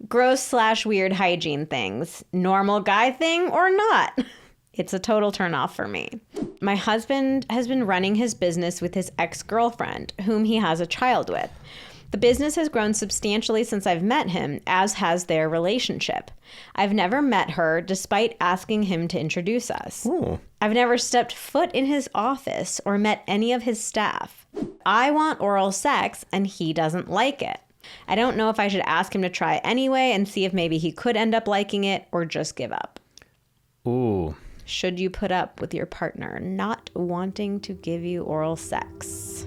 gross/weird hygiene things. Normal guy thing or not? It's a total turnoff for me. My husband has been running his business with his ex-girlfriend, whom he has a child with. The business has grown substantially since I've met him, as has their relationship. I've never met her, despite asking him to introduce us. Ooh. I've never stepped foot in his office or met any of his staff. I want oral sex, and he doesn't like it. I don't know if I should ask him to try anyway and see if maybe he could end up liking it or just give up. Ooh. Should you put up with your partner not wanting to give you oral sex?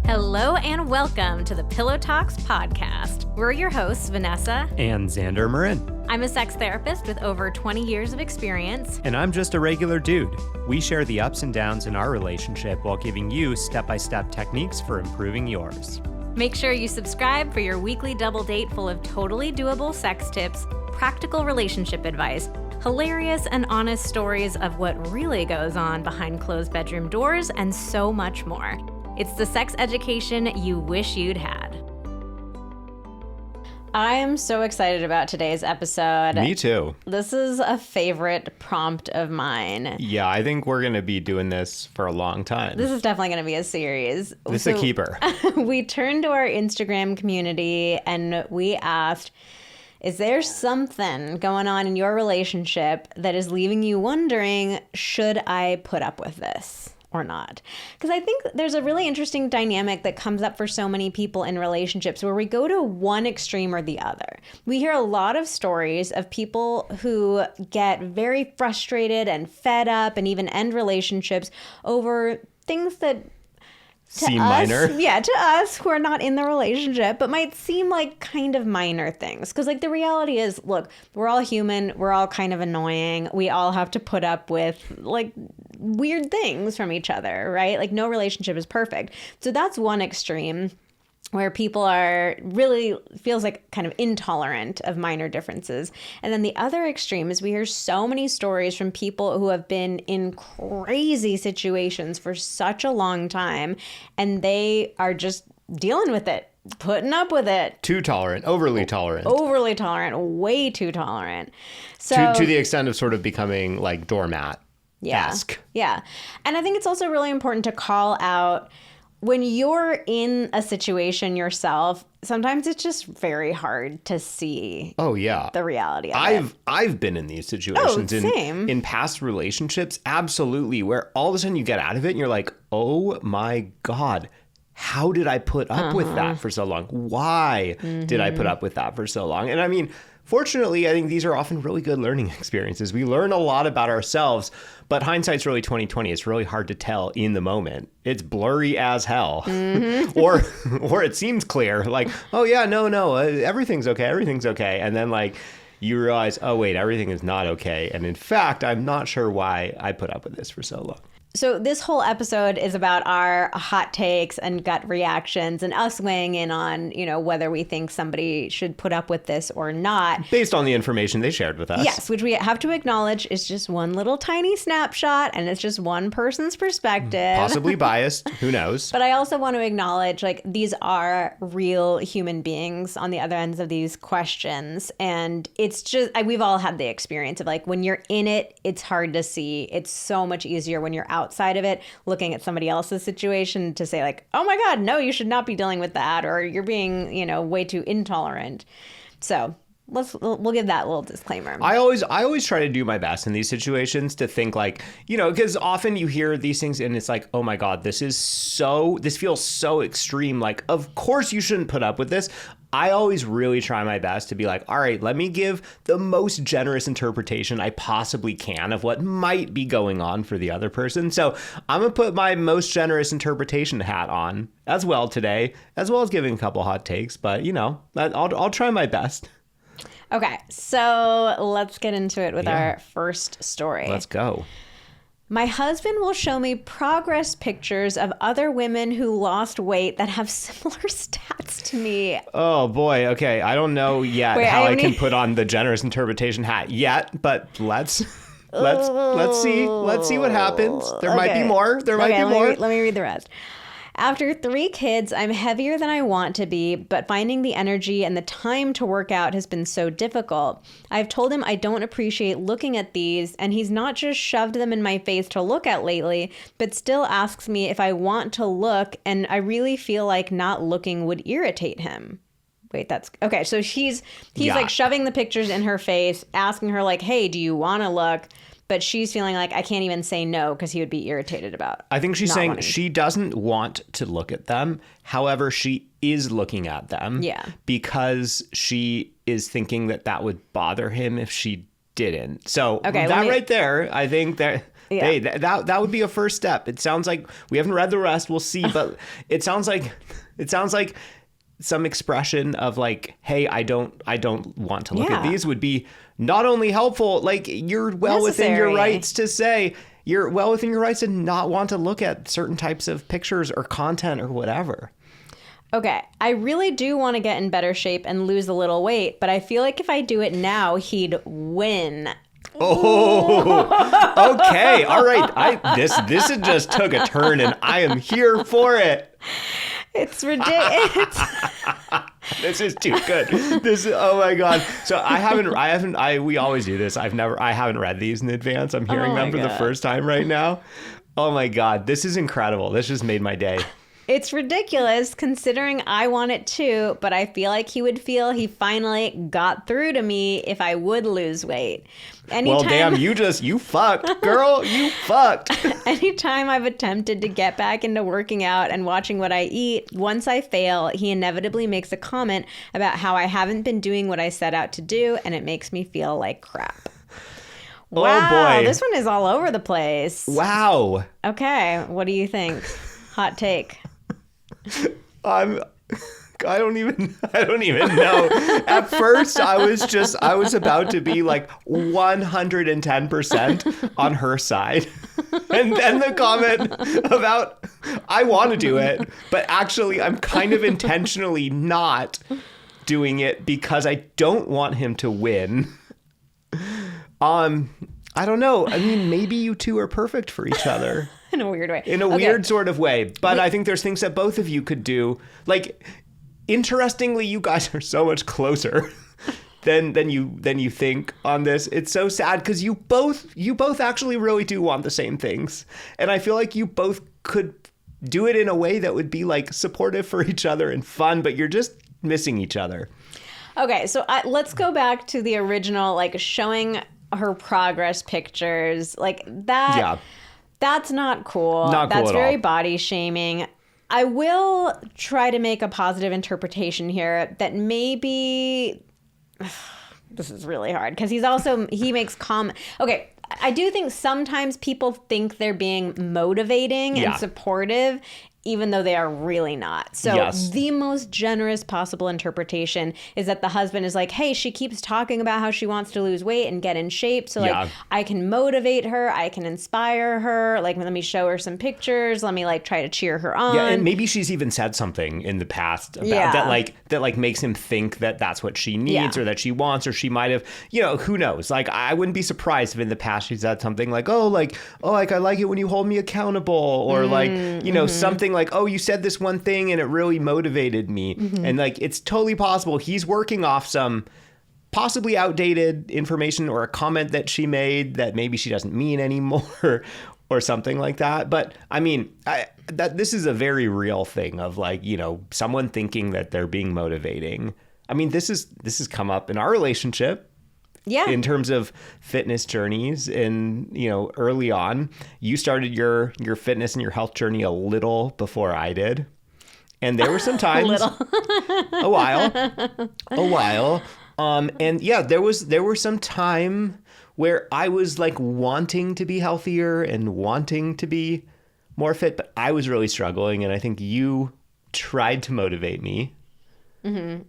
Hello and welcome to the Pillow Talks podcast. We're your hosts, Vanessa and Xander Marin. I'm a sex therapist with over 20 years of experience. And I'm just a regular dude. We share the ups and downs in our relationship while giving you step-by-step techniques for improving yours. Make sure you subscribe for your weekly double date full of totally doable sex tips, practical relationship advice, hilarious and honest stories of what really goes on behind closed bedroom doors, and so much more. It's the sex education you wish you'd had. I am so excited about today's episode. Me too. This is a favorite prompt of mine. Yeah, I think we're going to be doing this for a long time. This is definitely going to be a series. This is a keeper. We turned to our Instagram community and we asked, is there something going on in your relationship that is leaving you wondering, should I put up with this or not? Because I think there's a really interesting dynamic that comes up for so many people in relationships where we go to one extreme or the other. We hear a lot of stories of people who get very frustrated and fed up and even end relationships over things that seem minor. Yeah, to us who are not in the relationship, but might seem like kind of minor things. Because like the reality is, look, we're all human. We're all kind of annoying. We all have to put up with like weird things from each other, right? Like no relationship is perfect. So that's one extreme where people are really feels like kind of intolerant of minor differences. And then the other extreme is we hear so many stories from people who have been in crazy situations for such a long time, and they are just dealing with it, putting up with it. Too tolerant, overly tolerant. Overly tolerant, way too tolerant. So to the extent of sort of becoming like doormat-esque. Yeah. And I think it's also really important to call out when you're in a situation yourself, sometimes it's just very hard to see the reality of it. I've been in these situations in past relationships, absolutely, where all of a sudden you get out of it and you're like, oh my God, how did I put up with that for so long? Why did I put up with that for so long? And I mean, fortunately, I think these are often really good learning experiences. We learn a lot about ourselves, but hindsight's really 20/20. It's really hard to tell in the moment. It's blurry as hell. Or it seems clear, like, oh yeah, no, everything's okay. And then like you realize, oh wait, everything is not okay. And in fact, I'm not sure why I put up with this for so long. So this whole episode is about our hot takes and gut reactions and us weighing in on, whether we think somebody should put up with this or not. Based on the information they shared with us. Yes, which we have to acknowledge is just one little tiny snapshot and it's just one person's perspective. Possibly biased. Who knows? But I also want to acknowledge these are real human beings on the other ends of these questions. And it's just, we've all had the experience of when you're in it, it's hard to see. It's so much easier when you're outside of it, looking at somebody else's situation to say oh my God, no, you should not be dealing with that, or you're being, way too intolerant. So we'll give that little disclaimer. I always try to do my best in these situations to think because often you hear these things and it's like, oh my God, this feels so extreme. Like, of course you shouldn't put up with this. I always really try my best to be like, all right, let me give the most generous interpretation I possibly can of what might be going on for the other person. So I'm going to put my most generous interpretation hat on as well today, as well as giving a couple hot takes. But, I'll try my best. Okay, so let's get into it with our first story. Let's go. My husband will show me progress pictures of other women who lost weight that have similar stats to me. Oh boy. Okay. I don't know yet how I can put on the generous interpretation hat yet, but let's see. Let's see what happens. There might be more. Let me read the rest. After 3 kids, I'm heavier than I want to be, but finding the energy and the time to work out has been so difficult. I've told him I don't appreciate looking at these, and he's not just shoved them in my face to look at lately, but still asks me if I want to look, and I really feel like not looking would irritate him. Wait, that's okay. So he's like shoving the pictures in her face, asking her like, hey, do you want to look? But she's feeling like I can't even say no because he would be irritated about. I think she's saying she doesn't want to look at them. However, she is looking at them. Yeah. Because she is thinking that would bother him if she didn't. So right there, I think that... Yeah. Hey, that would be a first step. It sounds like we haven't read the rest. We'll see, but it sounds like some expression of like, hey, I don't want to look at these would be not only helpful, like you're well within your rights to say, you're well within your rights to not want to look at certain types of pictures or content or whatever. Okay, I really do want to get in better shape and lose a little weight, but I feel like if I do it now, he'd win. Oh, okay. All right. This just took a turn and I am here for it. It's ridiculous. This is too good. Oh my God. So we always do this. I haven't read these in advance. I'm hearing them for the first time right now. Oh my God. This is incredible. This just made my day. It's ridiculous considering I want it too, but I feel like he would feel he finally got through to me if I would lose weight. Well, damn, you fucked, girl, you fucked. Anytime I've attempted to get back into working out and watching what I eat, once I fail, he inevitably makes a comment about how I haven't been doing what I set out to do, and it makes me feel like crap. Wow, oh boy. This one is all over the place. Wow. Okay, what do you think? Hot take. I don't even know. At first, I was about to be like 110% on her side. And then the comment about, I want to do it, but actually I'm kind of intentionally not doing it because I don't want him to win. I don't know. I mean, maybe you two are perfect for each other. In a weird way. In a weird sort of way. But I think there's things that both of you could do. Like, interestingly, you guys are so much closer than you think on this. It's so sad because you both actually really do want the same things. And I feel like you both could do it in a way that would be like supportive for each other and fun, but you're just missing each other. Okay, so let's go back to the original, like showing her progress pictures. Like that. Yeah. That's not cool. That's very body shaming. I will try to make a positive interpretation here that maybe this is really hard because he makes Okay, I do think sometimes people think they're being motivating and supportive, even though they are really not. So the most generous possible interpretation is that the husband is like, hey, she keeps talking about how she wants to lose weight and get in shape. So like, I can motivate her. I can inspire her. Like, let me show her some pictures. Let me like try to cheer her on. Yeah. And maybe she's even said something in the past about that makes him think that that's what she needs or that she wants, or she might have, who knows? Like, I wouldn't be surprised if in the past she said something like, I like it when you hold me accountable, or something like, oh, you said this one thing and it really motivated me. And like, it's totally possible he's working off some possibly outdated information or a comment that she made that maybe she doesn't mean anymore or something like that. But I mean, this is a very real thing of like, someone thinking that they're being motivating. I mean, this has come up in our relationship. Yeah. In terms of fitness journeys, and early on, you started your fitness and your health journey a little before I did, and there were some times, a while, and yeah, there were some time where I was like wanting to be healthier and wanting to be more fit, but I was really struggling, and I think you tried to motivate me. Mm-hmm.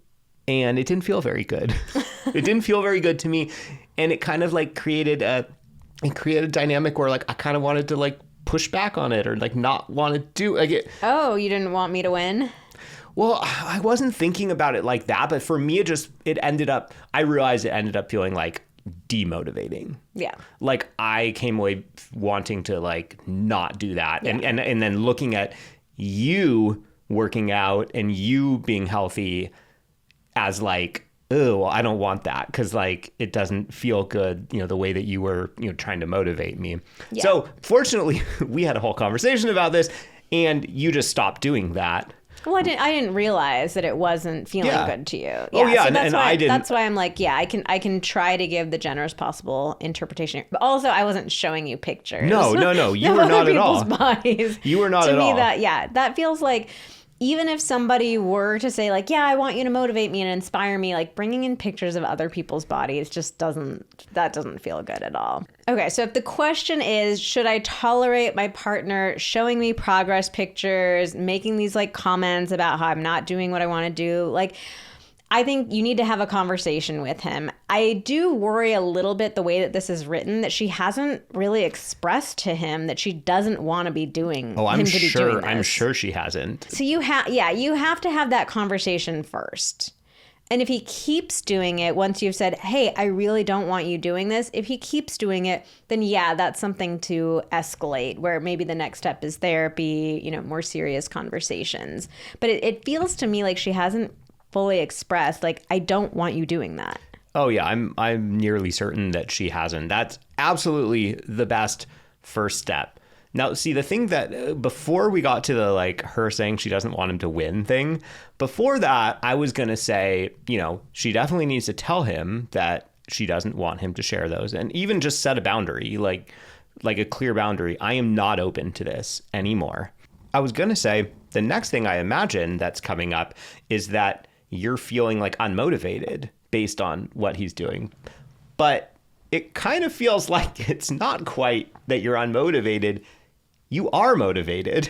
And it didn't feel very good. It didn't feel very good to me. And it kind of like created a dynamic where like I kind of wanted to like push back on it or like not want to do like it. Oh, you didn't want me to win? Well, I wasn't thinking about it like that. But for me, I realized it ended up feeling like demotivating. Yeah. Like I came away wanting to like not do that. Yeah. And then looking at, you working out and you being healthy as like, oh, well, I don't want that because like it doesn't feel good, the way that you were, trying to motivate me. Yeah. So fortunately, we had a whole conversation about this and you just stopped doing that. Well, I didn't realize that it wasn't feeling good to you. Yeah, oh yeah, so and I didn't. That's why I'm like, yeah, I can try to give the generous possible interpretation, but also I wasn't showing you pictures. No, you were not at all. Bodies. You were not at all. To me, that feels like. Even if somebody were to say like, yeah, I want you to motivate me and inspire me, like bringing in pictures of other people's bodies just doesn't feel good at all. Okay, so if the question is, should I tolerate my partner showing me progress pictures, making these like comments about how I'm not doing what I want to do, like, I think you need to have a conversation with him. I do worry a little bit the way that this is written, that she hasn't really expressed to him that she doesn't want to be doing. Oh, I'm sure. I'm sure she hasn't. So you have to have that conversation first. And if he keeps doing it, once you've said, hey, I really don't want you doing this, if he keeps doing it, then yeah, that's something to escalate, where maybe the next step is therapy, more serious conversations. But it feels to me like she hasn't fully expressed, like, I don't want you doing that. Oh yeah, I'm nearly certain that she hasn't. That's absolutely the best first step. Now, see, the thing that before we got to the like her saying she doesn't want him to win thing, before that, I was going to say, she definitely needs to tell him that she doesn't want him to share those, and even just set a boundary, like a clear boundary. I am not open to this anymore. I was going to say the next thing I imagine that's coming up is that you're feeling like unmotivated based on what he's doing. But it kind of feels like it's not quite that you're unmotivated. You are motivated,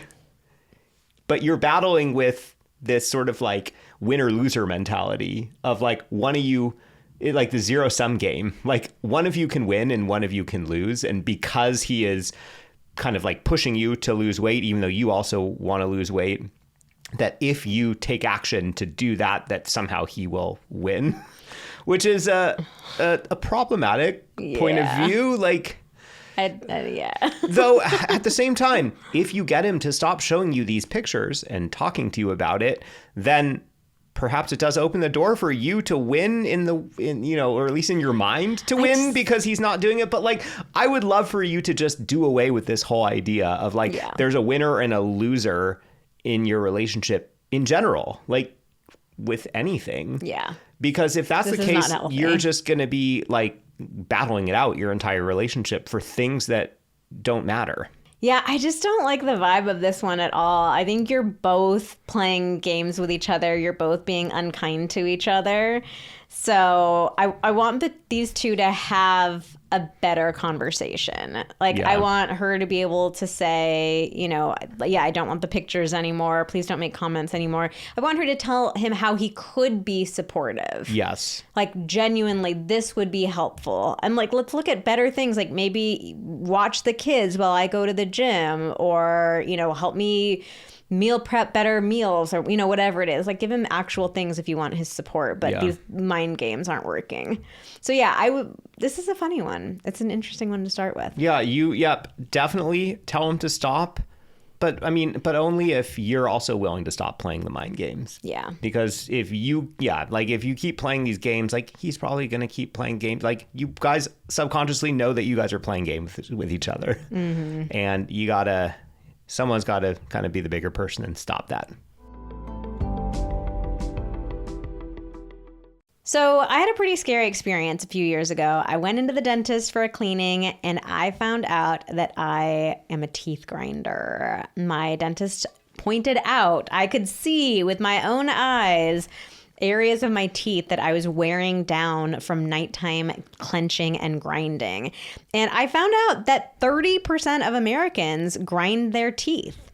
but you're battling with this sort of like winner-loser mentality of like one of you, like the zero-sum game. Like one of you can win and one of you can lose. And because he is kind of like pushing you to lose weight, even though you also want to lose weight, that if you take action to do that somehow he will win, which is a problematic point of view. Like, yeah. Though at the same time, if you get him to stop showing you these pictures and talking to you about it, then perhaps it does open the door for you to win or at least in your mind to win because he's not doing it. But like, I would love for you to just do away with this whole idea of like, there's a winner and a loser in your relationship in general, like with anything. Yeah. Because if that's the case, you're just going to be like battling it out your entire relationship for things that don't matter. Yeah, I just don't like the vibe of this one at all. I think you're both playing games with each other. You're both being unkind to each other. So I want these two to have a better conversation. Like, I want her to be able to say, I don't want the pictures anymore. Please don't make comments anymore. I want her to tell him how he could be supportive. Yes. Like, genuinely, this would be helpful. And like, let's look at better things. Like maybe watch the kids while I go to the gym, or, help me meal prep better meals, or whatever it is. Like, give him actual things if you want his support, but these mind games aren't working. So yeah, this is a funny one. It's an interesting one to start with. Definitely tell him to stop, but only if you're also willing to stop playing the mind games. Yeah, because if you keep playing these games, like he's probably gonna keep playing games. Like, you guys subconsciously know that you guys are playing games with each other, and someone's got to kind of be the bigger person and stop that. So I had a pretty scary experience a few years ago. I went into the dentist for a cleaning and I found out that I am a teeth grinder. My dentist pointed out, I could see with my own eyes, areas of my teeth that I was wearing down from nighttime clenching and grinding. And I found out that 30% of Americans grind their teeth.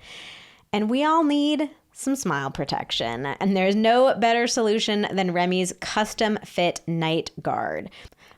And we all need some smile protection. And there's no better solution than Remy's custom fit night guard.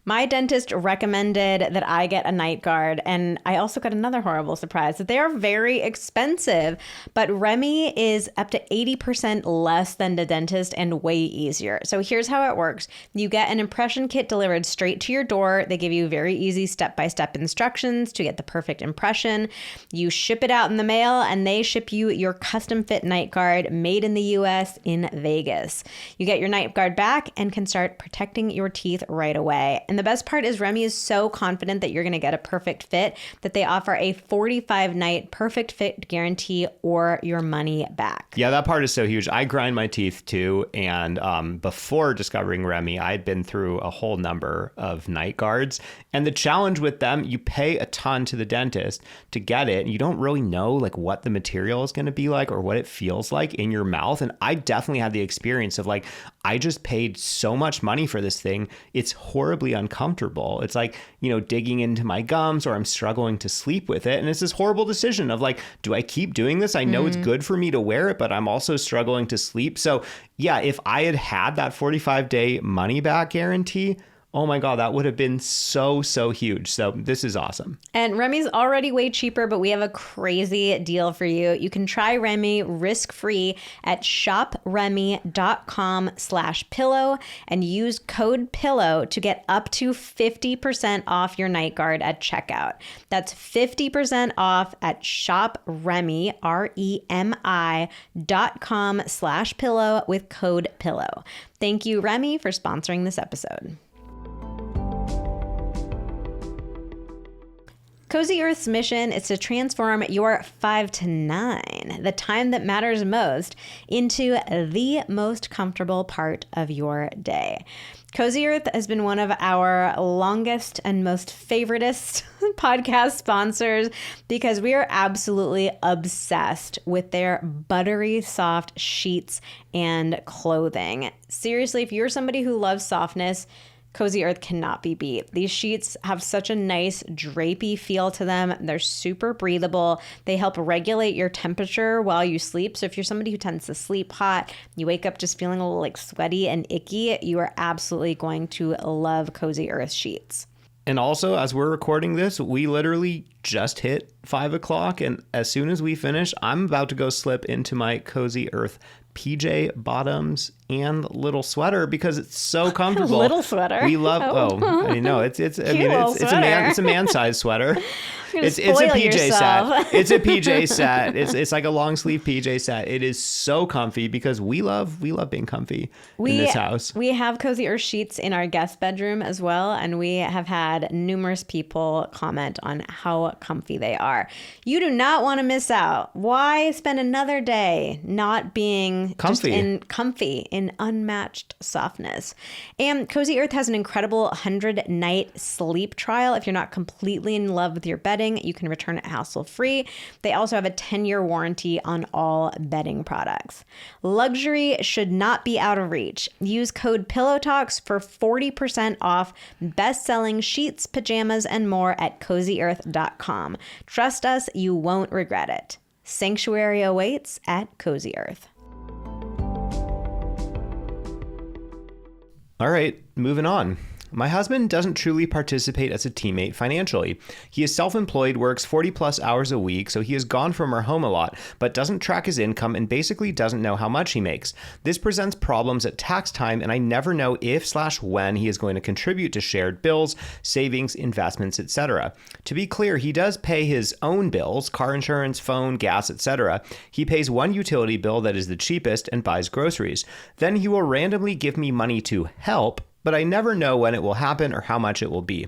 My dentist recommended that I get a night guard, and I also got another horrible surprise that they are very expensive, but Remy is up to 80% less than the dentist and way easier. So here's how it works. You get an impression kit delivered straight to your door. They give you very easy step-by-step instructions to get the perfect impression. You ship it out in the mail, and they ship you your custom fit night guard made in the US in Vegas. You get your night guard back and can start protecting your teeth right away. And the best part is Remy is so confident that you're going to get a perfect fit that they offer a 45-night perfect fit guarantee or your money back. Yeah, that part is so huge. I grind my teeth too. And before discovering Remy, I'd been through a whole number of night guards. And the challenge with them, you pay a ton to the dentist to get it. And you don't really know like what the material is going to be like or what it feels like in your mouth. And I definitely had the experience of like, I just paid so much money for this thing. It's horribly uncomfortable. It's like, digging into my gums, or I'm struggling to sleep with it. And it's this horrible decision of like, do I keep doing this? I know it's good for me to wear it, but I'm also struggling to sleep. So yeah, if I had that 45-day money back guarantee, oh my God, that would have been so huge. So this is awesome. And Remy's already way cheaper, but we have a crazy deal for you. You can try Remy risk-free at shopremy.com/pillow and use code PILLOW to get up to 50% off your night guard at checkout. That's 50% off at shopremy, REMI.com/pillow with code PILLOW. Thank you, Remy, for sponsoring this episode. Cozy Earth's mission is to transform your 5 to 9, the time that matters most, into the most comfortable part of your day. Cozy Earth has been one of our longest and most favoritist podcast sponsors because we are absolutely obsessed with their buttery soft sheets and clothing. Seriously, if you're somebody who loves softness, Cozy Earth cannot be beat. These sheets have such a nice drapey feel to them. They're super breathable. They help regulate your temperature while you sleep. So if you're somebody who tends to sleep hot, you wake up just feeling a little like sweaty and icky, you are absolutely going to love Cozy Earth sheets. And also, as we're recording this, we literally just hit 5 o'clock. And as soon as we finish, I'm about to go slip into my Cozy Earth PJ bottoms and little sweater because it's so comfortable. Little sweater. We love. It's a man-sized sweater. It's a PJ set. It's a PJ set. It's like a long sleeve PJ set. It is so comfy because we love being comfy in this house. We have Cozy Earth sheets in our guest bedroom as well, and we have had numerous people comment on how comfy they are. You do not want to miss out. Why spend another day not being comfy in unmatched softness? And Cozy Earth has an incredible 100-night sleep trial. If you're not completely in love with your bedding, you can return it hassle-free. They also have a 10-year warranty on all bedding products. Luxury should not be out of reach. Use code PILLOWTALKS for 40% off best-selling sheets, pajamas, and more at CozyEarth.com. Trust us, you won't regret it. Sanctuary awaits at Cozy Earth. All right, moving on. My husband doesn't truly participate as a teammate financially. He is self-employed, works 40 plus hours a week, so he is gone from our home a lot, but doesn't track his income and basically doesn't know how much he makes. This presents problems at tax time, and I never know if/when he is going to contribute to shared bills, savings, investments, etc. To be clear, he does pay his own bills, car insurance, phone, gas, etc. He pays one utility bill that is the cheapest and buys groceries. Then he will randomly give me money to help, but I never know when it will happen or how much it will be.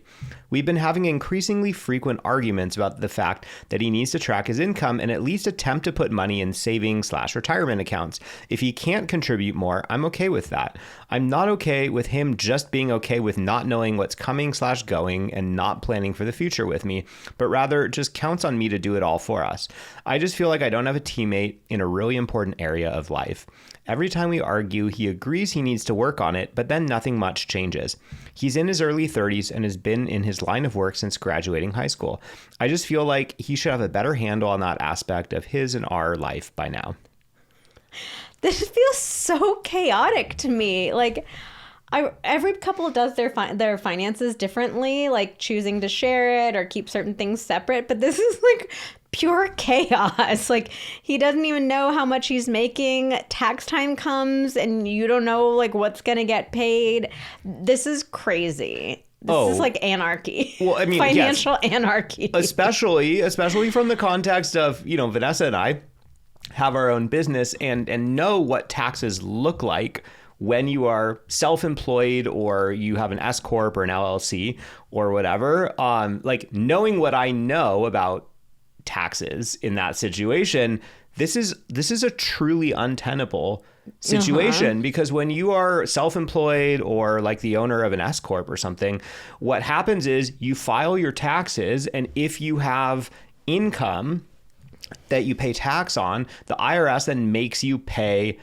We've been having increasingly frequent arguments about the fact that he needs to track his income and at least attempt to put money in savings/retirement accounts. If he can't contribute more, I'm okay with that. I'm not okay with him just being okay with not knowing what's coming/going and not planning for the future with me, but rather just counts on me to do it all for us. I just feel like I don't have a teammate in a really important area of life. Every time we argue, he agrees he needs to work on it, but then nothing much changes. He's in his early 30s and has been in his line of work since graduating high school. I just feel like he should have a better handle on that aspect of his and our life by now. This feels so chaotic to me. Like, Every couple does their finances differently, like choosing to share it or keep certain things separate. But this is like pure chaos. Like he doesn't even know how much he's making. Tax time comes and you don't know like what's gonna get paid. This is crazy. This is like anarchy. Well, I mean, financial anarchy. Especially from the context of, you know, Vanessa and I have our own business and know what taxes look like when you are self-employed or you have an S corp or an LLC or whatever. Like knowing what I know about taxes in that situation, this is a truly untenable situation because when you are self-employed or like the owner of an S corp or something, what happens is you file your taxes, and if you have income that you pay tax on, the IRS then makes you pay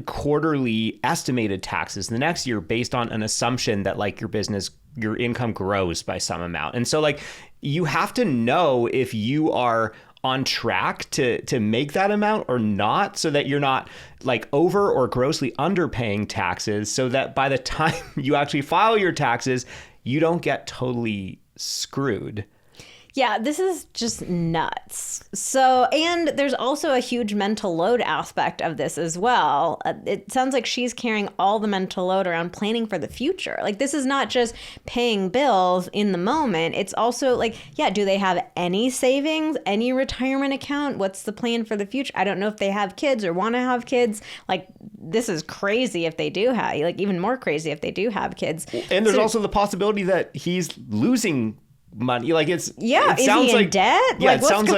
quarterly estimated taxes the next year based on an assumption that like your income grows by some amount. And so like you have to know if you are on track to make that amount or not, so that you're not like over or grossly underpaying taxes, so that by the time you actually file your taxes, you don't get totally screwed. Yeah, this is just nuts. So, and there's also a huge mental load aspect of this as well. It sounds like she's carrying all the mental load around planning for the future. Like, this is not just paying bills in the moment. It's also like, yeah, do they have any savings, any retirement account? What's the plan for the future? I don't know if they have kids or want to have kids. Like, this is crazy if they do have, like, even more crazy if they do have kids. And there's also the possibility that he's losing money. Like it is sounds he like in debt? Yeah, like, it sounds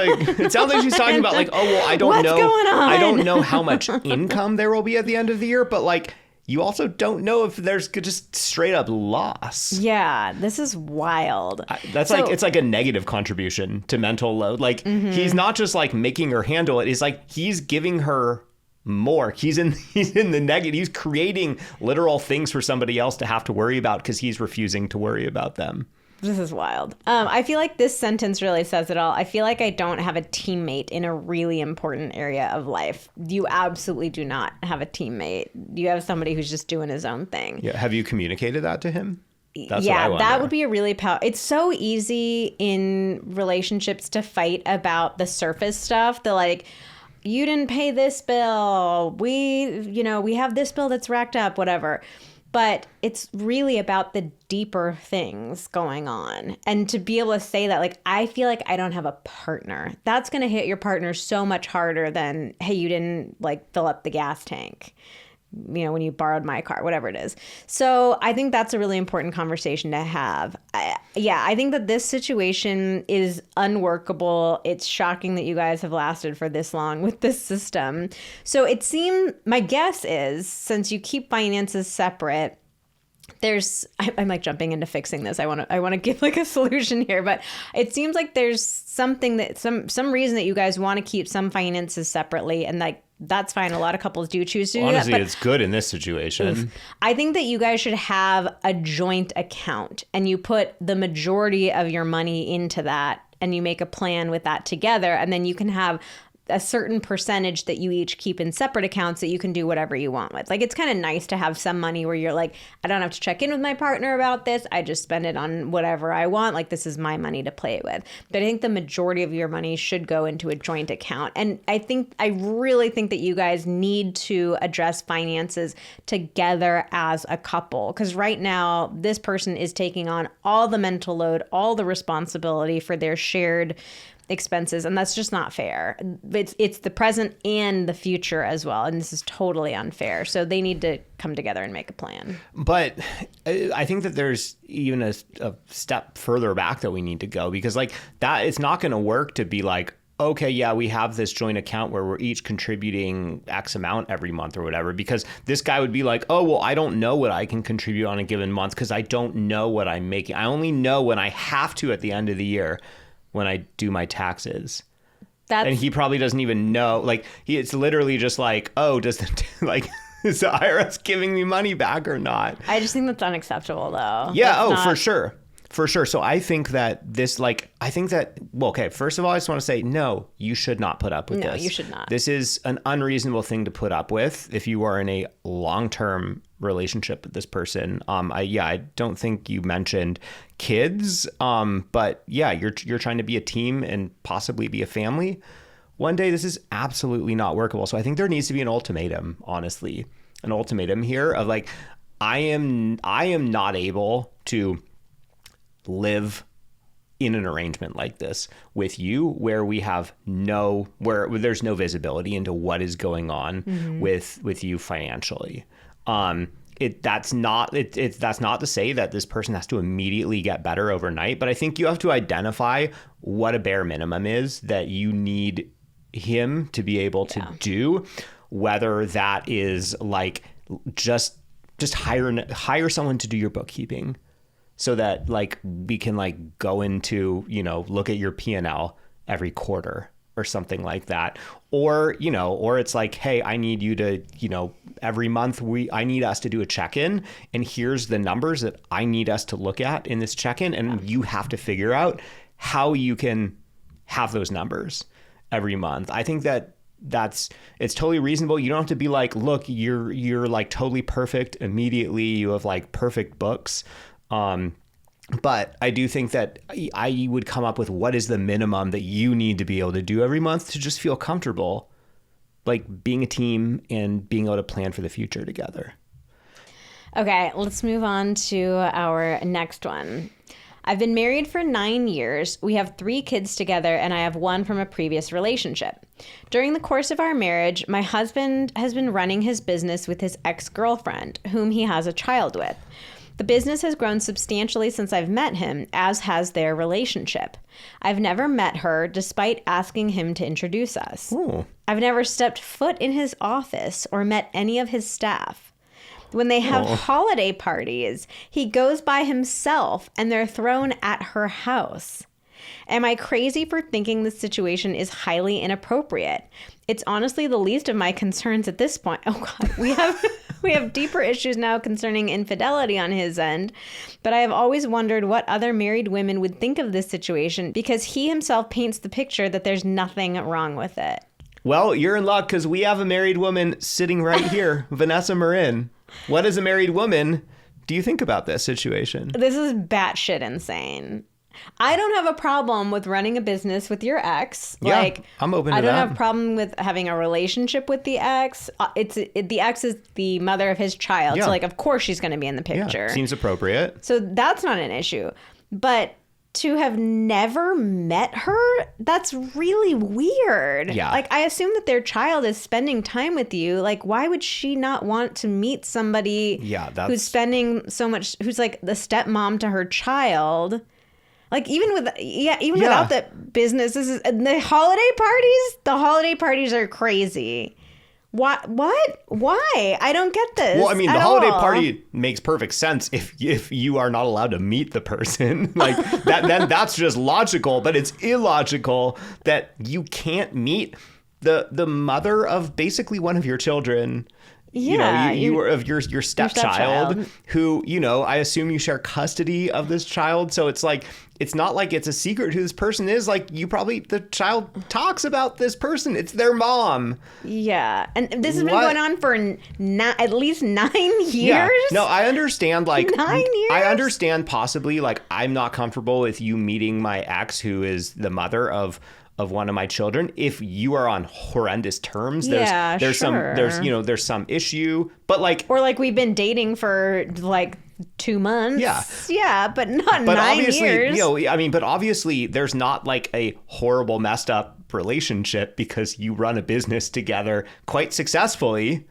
like she's talking about like, oh well, I don't know. Going on? I don't know how much income there will be at the end of the year, but like you also don't know if there's just straight up loss. Yeah, this is wild. It's like a negative contribution to mental load. Like he's not just like making her handle it. It's like he's giving her more. He's in the negative. He's creating literal things for somebody else to have to worry about because he's refusing to worry about them. This is wild. I feel like this sentence really says it all. I feel like I don't have a teammate in a really important area of life. You absolutely do not have a teammate. You have somebody who's just doing his own thing. Yeah. Have you communicated that to him? That's that would be a really It's so easy in relationships to fight about the surface stuff. The like, you didn't pay this bill. We have this bill that's racked up, whatever. But it's really about the deeper things going on. And to be able to say that, like, I feel like I don't have a partner. That's going to hit your partner so much harder than, hey, you didn't, like, fill up the gas tank, you know, when you borrowed my car, whatever it is. So I think that's a really important conversation to have. I think that this situation is unworkable. It's shocking that you guys have lasted for this long with this system. So it seemed, my guess is, since you keep finances separate, I'm like jumping into fixing this. I want to give like a solution here, but it seems like there's something that some reason that you guys want to keep some finances separately, and like that's fine. A lot of couples do choose to do that. Honestly, it's good in this situation. I think that you guys should have a joint account and you put the majority of your money into that and you make a plan with that together, and then you can have a certain percentage that you each keep in separate accounts that you can do whatever you want with. Like, it's kind of nice to have some money where you're like, I don't have to check in with my partner about this. I just spend it on whatever I want. Like, this is my money to play with. But I think the majority of your money should go into a joint account. And I really think that you guys need to address finances together as a couple. Because right now, this person is taking on all the mental load, all the responsibility for their shared expenses, and that's just not fair. It's the present and the future as well, and this is totally unfair. So they need to come together and make a plan. But I think that there's even a step further back that we need to go, because like that, it's not going to work to be like, okay, yeah, we have this joint account where we're each contributing X amount every month or whatever, because this guy would be like, oh, well, I don't know what I can contribute on a given month because I don't know what I'm making. I only know when I have to at the end of the year when I do my taxes. And he probably doesn't even know. Like, it's literally just like, oh, is the IRS giving me money back or not? I just think that's unacceptable, though. Yeah, for sure. For sure. So I think that well, okay, first of all, I just want to say, no, you should not put up with this. No, you should not. This is an unreasonable thing to put up with if you are in a long-term relationship with this person. I don't think you mentioned kids, but yeah, you're trying to be a team and possibly be a family. One day, this is absolutely not workable. So I think there needs to be an ultimatum, honestly, an ultimatum here of like, I am not able to live in an arrangement like this with you where there's no visibility into what is going on with you financially. That's not to say that this person has to immediately get better overnight, but I think you have to identify what a bare minimum is that you need him to be able to do, whether that is like just hire someone to do your bookkeeping so that like we can like go into, look at your P&L every quarter or something like that. Or it's like, hey, I need you to, every month I need us to do a check-in, and here's the numbers that I need us to look at in this check-in. And you have to figure out how you can have those numbers every month. I think it's totally reasonable. You don't have to be like, look, you're like totally perfect immediately. You have like perfect books. But I do think that I would come up with what is the minimum that you need to be able to do every month to just feel comfortable, like being a team and being able to plan for the future together. Okay, let's move on to our next one. I've been married for 9 years. We have 3 kids together, and I have 1 from a previous relationship. During the course of our marriage, my husband has been running his business with his ex-girlfriend, whom he has a child with. The business has grown substantially since I've met him, as has their relationship. I've never met her, despite asking him to introduce us. Ooh. I've never stepped foot in his office or met any of his staff. When they have holiday parties, he goes by himself and they're thrown at her house. Am I crazy for thinking this situation is highly inappropriate? It's honestly the least of my concerns at this point. Oh God, we have deeper issues now concerning infidelity on his end, but I have always wondered what other married women would think of this situation because he himself paints the picture that there's nothing wrong with it. Well, you're in luck because we have a married woman sitting right here, Vanessa Marin. What as a married woman do you think about this situation? This is batshit insane. I don't have a problem with running a business with your ex. Yeah, like, I'm open to that. I don't have a problem with having a relationship with the ex. The ex is the mother of his child. Yeah. So, like, of course she's going to be in the picture. Yeah, seems appropriate. So that's not an issue. But to have never met her, that's really weird. Yeah. Like, I assume that their child is spending time with you. Like, why would she not want to meet somebody who's spending so much, who's like the stepmom to her child? Like, even without the business, this is the holiday parties. The holiday parties are crazy. What? Why? I don't get this. Well, I mean, the holiday party makes perfect sense if you are not allowed to meet the person. Like that, then that's just logical. But it's illogical that you can't meet the mother of basically one of your children. Yeah, you are of your stepchild, who, I assume you share custody of this child. So it's like, it's not like it's a secret who this person is. Like, the child talks about this person. It's their mom. Yeah. And this has been going on for at least 9 years. Yeah. No, I understand. Like 9 years. I understand possibly, like, I'm not comfortable with you meeting my ex, who is the mother of one of my children. If you are on horrendous terms, there's some issue, but like, or like we've been dating for like 2 months. Yeah, but not but 9 obviously, years. But obviously there's not like a horrible messed up relationship because you run a business together quite successfully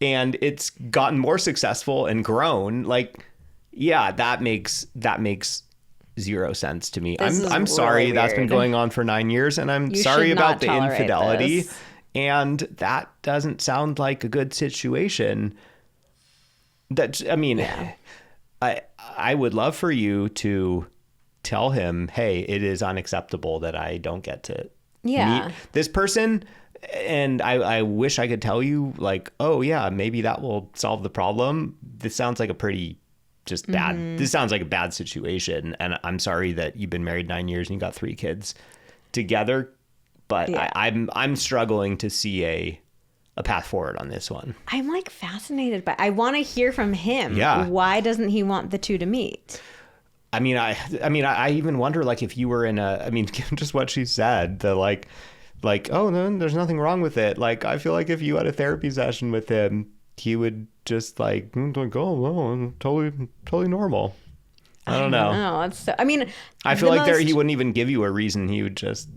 and it's gotten more successful and grown. Like, yeah, that makes zero sense to me. I'm sorry really that's been going on for 9 years, and I'm sorry about the infidelity. This. And that doesn't sound like a good situation. I would love for you to tell him, hey, it is unacceptable that I don't get to meet this person. And I wish I could tell you, like, oh yeah, maybe that will solve the problem. This sounds like a pretty just bad. This sounds like a bad situation. And I'm sorry that you've been married 9 years and you got 3 kids together. But Yeah. I'm struggling to see a path forward on this one. I'm like fascinated by, I want to hear from him. Yeah. Why doesn't he want the two to meet? I mean, I even wonder, like, if you were in just what she said, the like, oh, no, there's nothing wrong with it. Like, I feel like if you had a therapy session with him, he would just like oh, well, totally normal. I don't know. No, it's so, I mean, I feel like he wouldn't even give you a reason. He would just.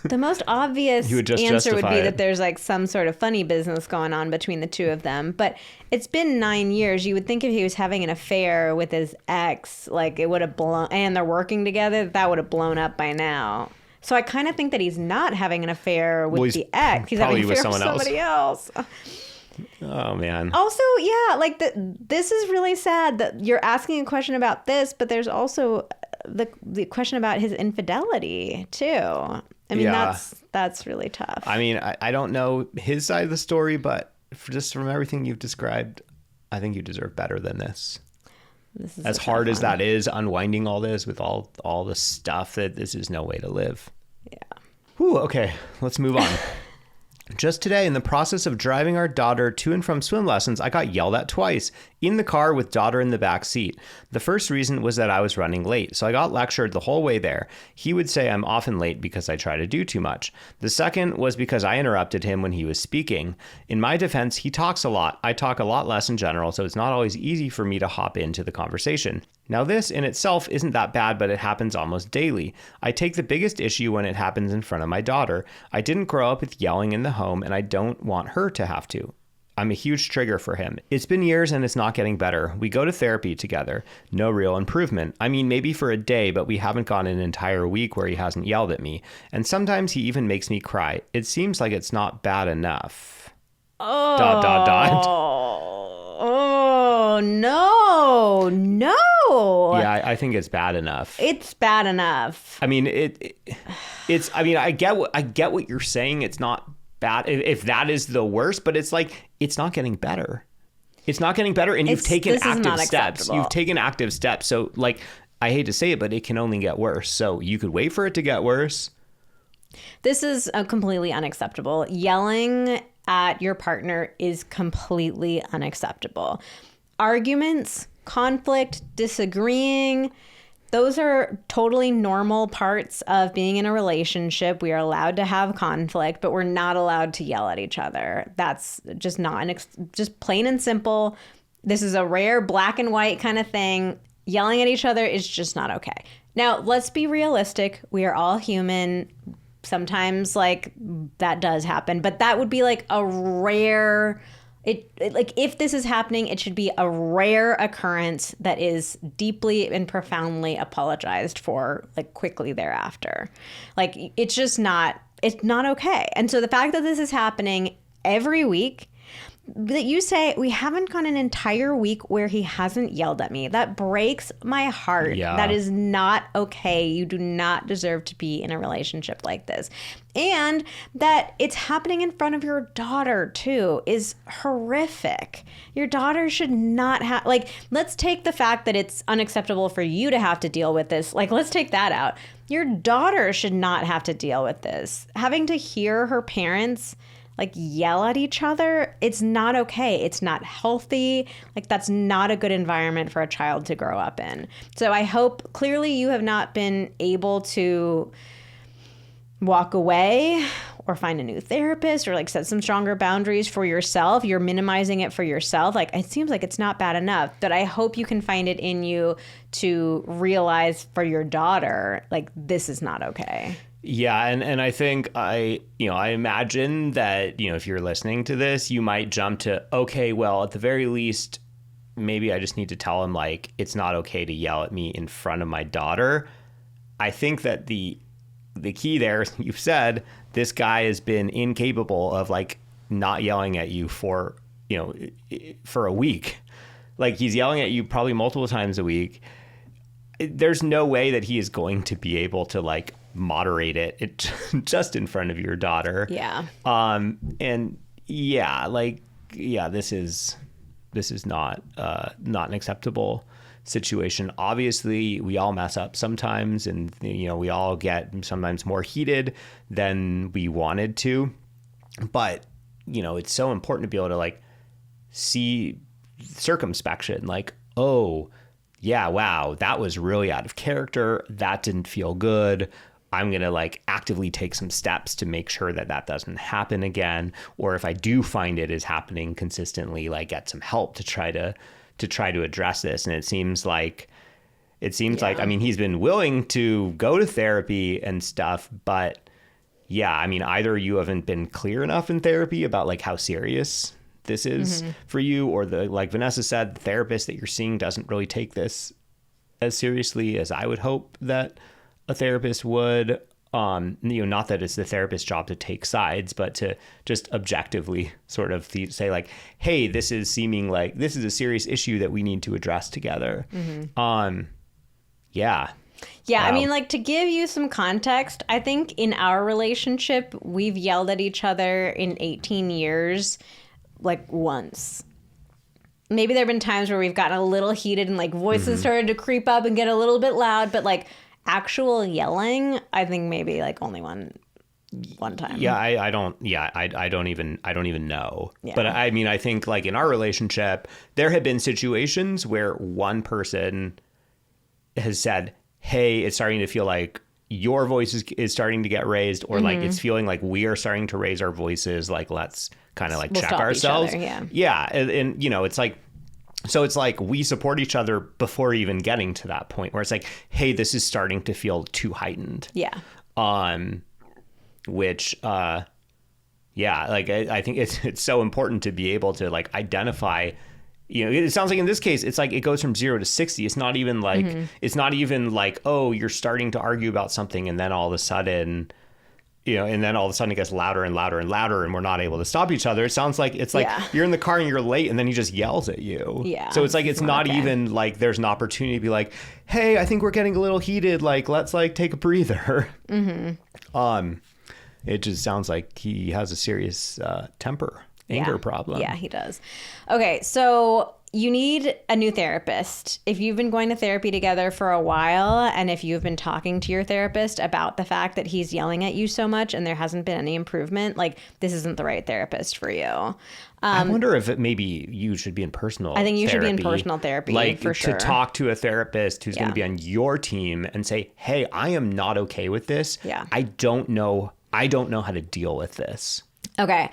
The most obvious He would just answer would justify be it. that there's like some sort of funny business going on between the two of them. But it's been 9 years. You would think if he was having an affair with his ex, like it would have blown, and they're working together, that would have blown up by now. So I kind of think that he's not having an affair with the ex. He's having an affair with somebody else. Oh, man. Also, yeah, like this is really sad that you're asking a question about this, but there's also the question about his infidelity too. I mean, Yeah. that's really tough. I mean, I don't know his side of the story, but just from everything you've described, I think you deserve better than this. This is As hard as that is, unwinding all this with all the stuff, that this is no way to live. Yeah. Whew, okay, let's move on. Just today, in the process of driving our daughter to and from swim lessons, I got yelled at twice in the car with daughter in the back seat. The first reason was that I was running late, so I got lectured the whole way there. He would say I'm often late because I try to do too much. The second was because I interrupted him when he was speaking. In my defense, he talks a lot. I talk a lot less in general, so it's not always easy for me to hop into the conversation. Now, this in itself isn't that bad, but it happens almost daily. I take the biggest issue when it happens in front of my daughter. I didn't grow up with yelling in the home, and I don't want her to have to. I'm a huge trigger for him. It's been years and it's not getting better. We go to therapy together. No real improvement. I mean, maybe for a day, but we haven't gone an entire week where he hasn't yelled at me. And sometimes he even makes me cry. It seems like it's not bad enough. Oh. ... Oh, no. Yeah, I think it's bad enough. It's bad enough. I mean, it's. I mean, I get what you're saying. It's not bad if that is the worst, but it's like it's not getting better. It's not getting better, and you've taken active steps. You've taken active steps. So, like, I hate to say it, but it can only get worse. So you could wait for it to get worse. This is completely unacceptable. Yelling at your partner is completely unacceptable. Arguments, conflict, disagreeing, those are totally normal parts of being in a relationship. We are allowed to have conflict, but we're not allowed to yell at each other. That's just not just plain and simple. This is a rare black and white kind of thing. Yelling at each other is just not okay. Now, let's be realistic. We are all human. Sometimes like that does happen, but that would be like a rare, like if this is happening, it should be a rare occurrence that is deeply and profoundly apologized for, like quickly thereafter. Like it's just it's not okay. And so the fact that this is happening every week, that you say we haven't gone an entire week where he hasn't yelled at me, that breaks my heart. Yeah. That is not okay. You do not deserve to be in a relationship like this. And that it's happening in front of your daughter too is horrific. Your daughter should not have, like, let's take the fact that it's unacceptable for you to have to deal with this. Like, let's take that out. Your daughter should not have to deal with this. Having to hear her parents like yell at each other, it's not okay. It's not healthy. Like that's not a good environment for a child to grow up in. So I hope clearly you have not been able to walk away or find a new therapist or like set some stronger boundaries for yourself. You're minimizing it for yourself. Like it seems like it's not bad enough, but I hope you can find it in you to realize for your daughter, like this is not okay. Yeah, and I think I imagine that, if you're listening to this, you might jump to, okay, well, at the very least, maybe I just need to tell him, like, it's not okay to yell at me in front of my daughter. I think that the key there, you've said, this guy has been incapable of, like, not yelling at you for a week. Like, he's yelling at you probably multiple times a week. There's no way that he is going to be able to, like, moderate it just in front of your daughter. Yeah. And yeah, like, yeah, this is not an acceptable situation. Obviously, we all mess up sometimes, and we all get sometimes more heated than we wanted to. But it's so important to be able to like see circumspection, like, oh yeah, wow, that was really out of character. That didn't feel good. I'm going to like actively take some steps to make sure that that doesn't happen again. Or if I do find it is happening consistently, like get some help to try to address this. And it seems like, I mean, he's been willing to go to therapy and stuff, but yeah, I mean, either you haven't been clear enough in therapy about like how serious this is for you, or like Vanessa said, the therapist that you're seeing doesn't really take this as seriously as I would hope that a therapist would. Not that it's the therapist's job to take sides, but to just objectively sort of say like, hey, this is seeming like this is a serious issue that we need to address together. Yeah. Yeah, wow. I mean, like, to give you some context, I think in our relationship, we've yelled at each other in 18 years, like, once. Maybe there have been times where we've gotten a little heated and, like, voices started to creep up and get a little bit loud, but, like, actual yelling, I think maybe, like, only one time. Yeah, I don't even know. Yeah. But, I mean, I think, like, in our relationship, there have been situations where one person has said, hey, it's starting to feel like your voice is starting to get raised, or like it's feeling like we are starting to raise our voices. Like, let's kind of like check ourselves. Yeah. And it's like, so it's like we support each other before even getting to that point where it's like, hey, this is starting to feel too heightened. Yeah. Which, like I think it's so important to be able to like identify. It sounds like in this case, it's like it goes from 0 to 60. It's not even like, oh, you're starting to argue about something and then all of a sudden, it gets louder and louder and louder and we're not able to stop each other. It sounds like it's like you're in the car and you're late and then he just yells at you. Yeah. So it's like, it's not even like there's an opportunity to be like, hey, I think we're getting a little heated. Like, let's like take a breather. It just sounds like he has a serious anger problem. Yeah, he does. Okay, so you need a new therapist. If you've been going to therapy together for a while, and if you've been talking to your therapist about the fact that he's yelling at you so much and there hasn't been any improvement, like, this isn't the right therapist for you. I wonder if maybe you should be in personal therapy. I think you should be in personal therapy, like, for sure. To talk to a therapist who's going to be on your team and say, hey, I am not okay with this. Yeah. I don't know how to deal with this. Okay.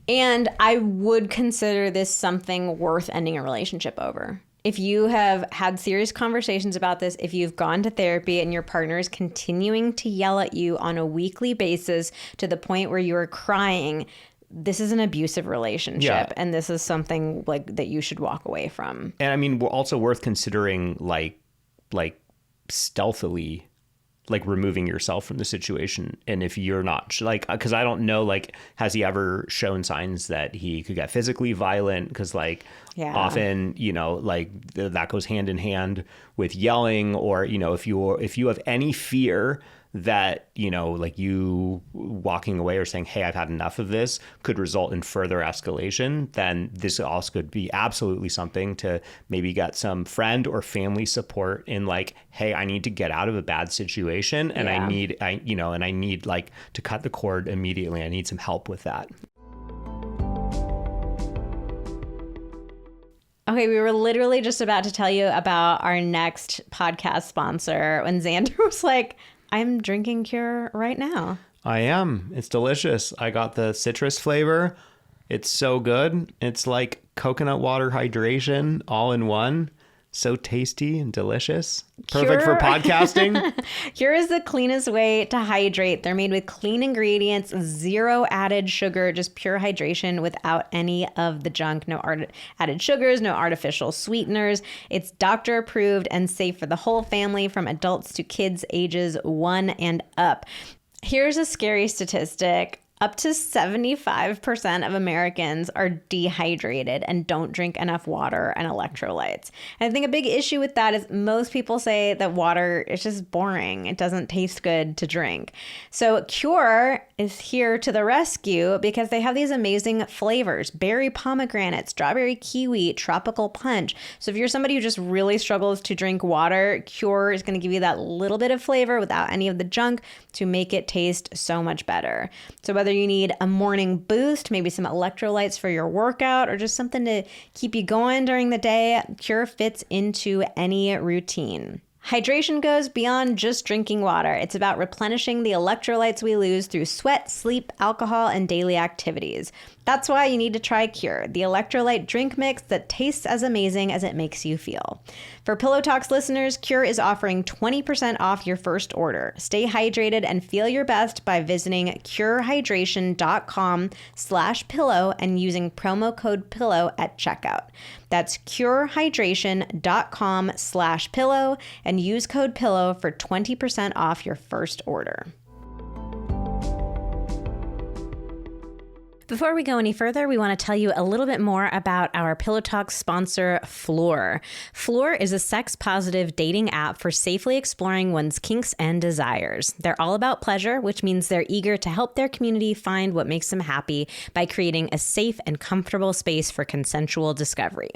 And I would consider this something worth ending a relationship over. If you have had serious conversations about this, if you've gone to therapy and your partner is continuing to yell at you on a weekly basis to the point where you are crying, this is an abusive relationship. And this is something like that you should walk away from. And I mean, we're also worth considering like stealthily like removing yourself from the situation. And if you're not like, because I don't know, like, has he ever shown signs that he could get physically violent? Because like often, like that goes hand in hand with yelling, or, if you have any fear that, like you walking away or saying, hey, I've had enough of this could result in further escalation, then this also could be absolutely something to maybe get some friend or family support in like, hey, I need to get out of a bad situation and I need like to cut the cord immediately. I need some help with that. Okay, we were literally just about to tell you about our next podcast sponsor when Xander was like, I'm drinking Cure right now. I am. It's delicious. I got the citrus flavor. It's so good. It's like coconut water hydration all in one. So tasty and delicious. Perfect for podcasting. Cure is the cleanest way to hydrate. They're made with clean ingredients, 0 added sugar, just pure hydration without any of the junk. No added sugars, no artificial sweeteners. It's doctor approved and safe for the whole family, from adults to kids ages 1 and up. Here's a scary statistic. Up to 75% of Americans are dehydrated and don't drink enough water and electrolytes. And I think a big issue with that is most people say that water is just boring. It doesn't taste good to drink. So Cure is here to the rescue because they have these amazing flavors: berry pomegranate, strawberry kiwi, tropical punch. So if you're somebody who just really struggles to drink water, Cure is going to give you that little bit of flavor without any of the junk to make it taste so much better. So whether you need a morning boost, maybe some electrolytes for your workout, or just something to keep you going during the day, Cure fits into any routine. Hydration goes beyond just drinking water. It's about replenishing the electrolytes we lose through sweat, sleep, alcohol, and daily activities. That's why you need to try Cure, the electrolyte drink mix that tastes as amazing as it makes you feel. For Pillow Talks listeners, Cure is offering 20% off your first order. Stay hydrated and feel your best by visiting curehydration.com/pillow and using promo code PILLOW at checkout. That's curehydration.com/pillow and use code PILLOW for 20% off your first order. Before we go any further, we want to tell you a little bit more about our Pillow Talk sponsor, Floor. Floor is a sex-positive dating app for safely exploring one's kinks and desires. They're all about pleasure, which means they're eager to help their community find what makes them happy by creating a safe and comfortable space for consensual discovery.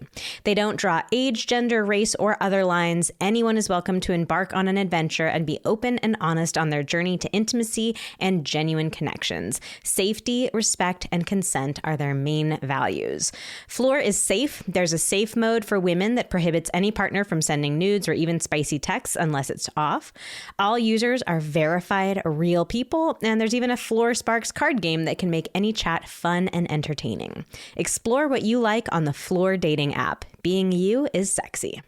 They don't draw age, gender, race, or other lines. Anyone is welcome to embark on an adventure and be open and honest on their journey to intimacy and genuine connections. Safety, respect, and consent are their main values. Floor is safe. There's a safe mode for women that prohibits any partner from sending nudes or even spicy texts unless it's off. All users are verified real people, and there's even a Floor Sparks card game that can make any chat fun and entertaining. Explore what you like on the Floor dating app. Being you is sexy.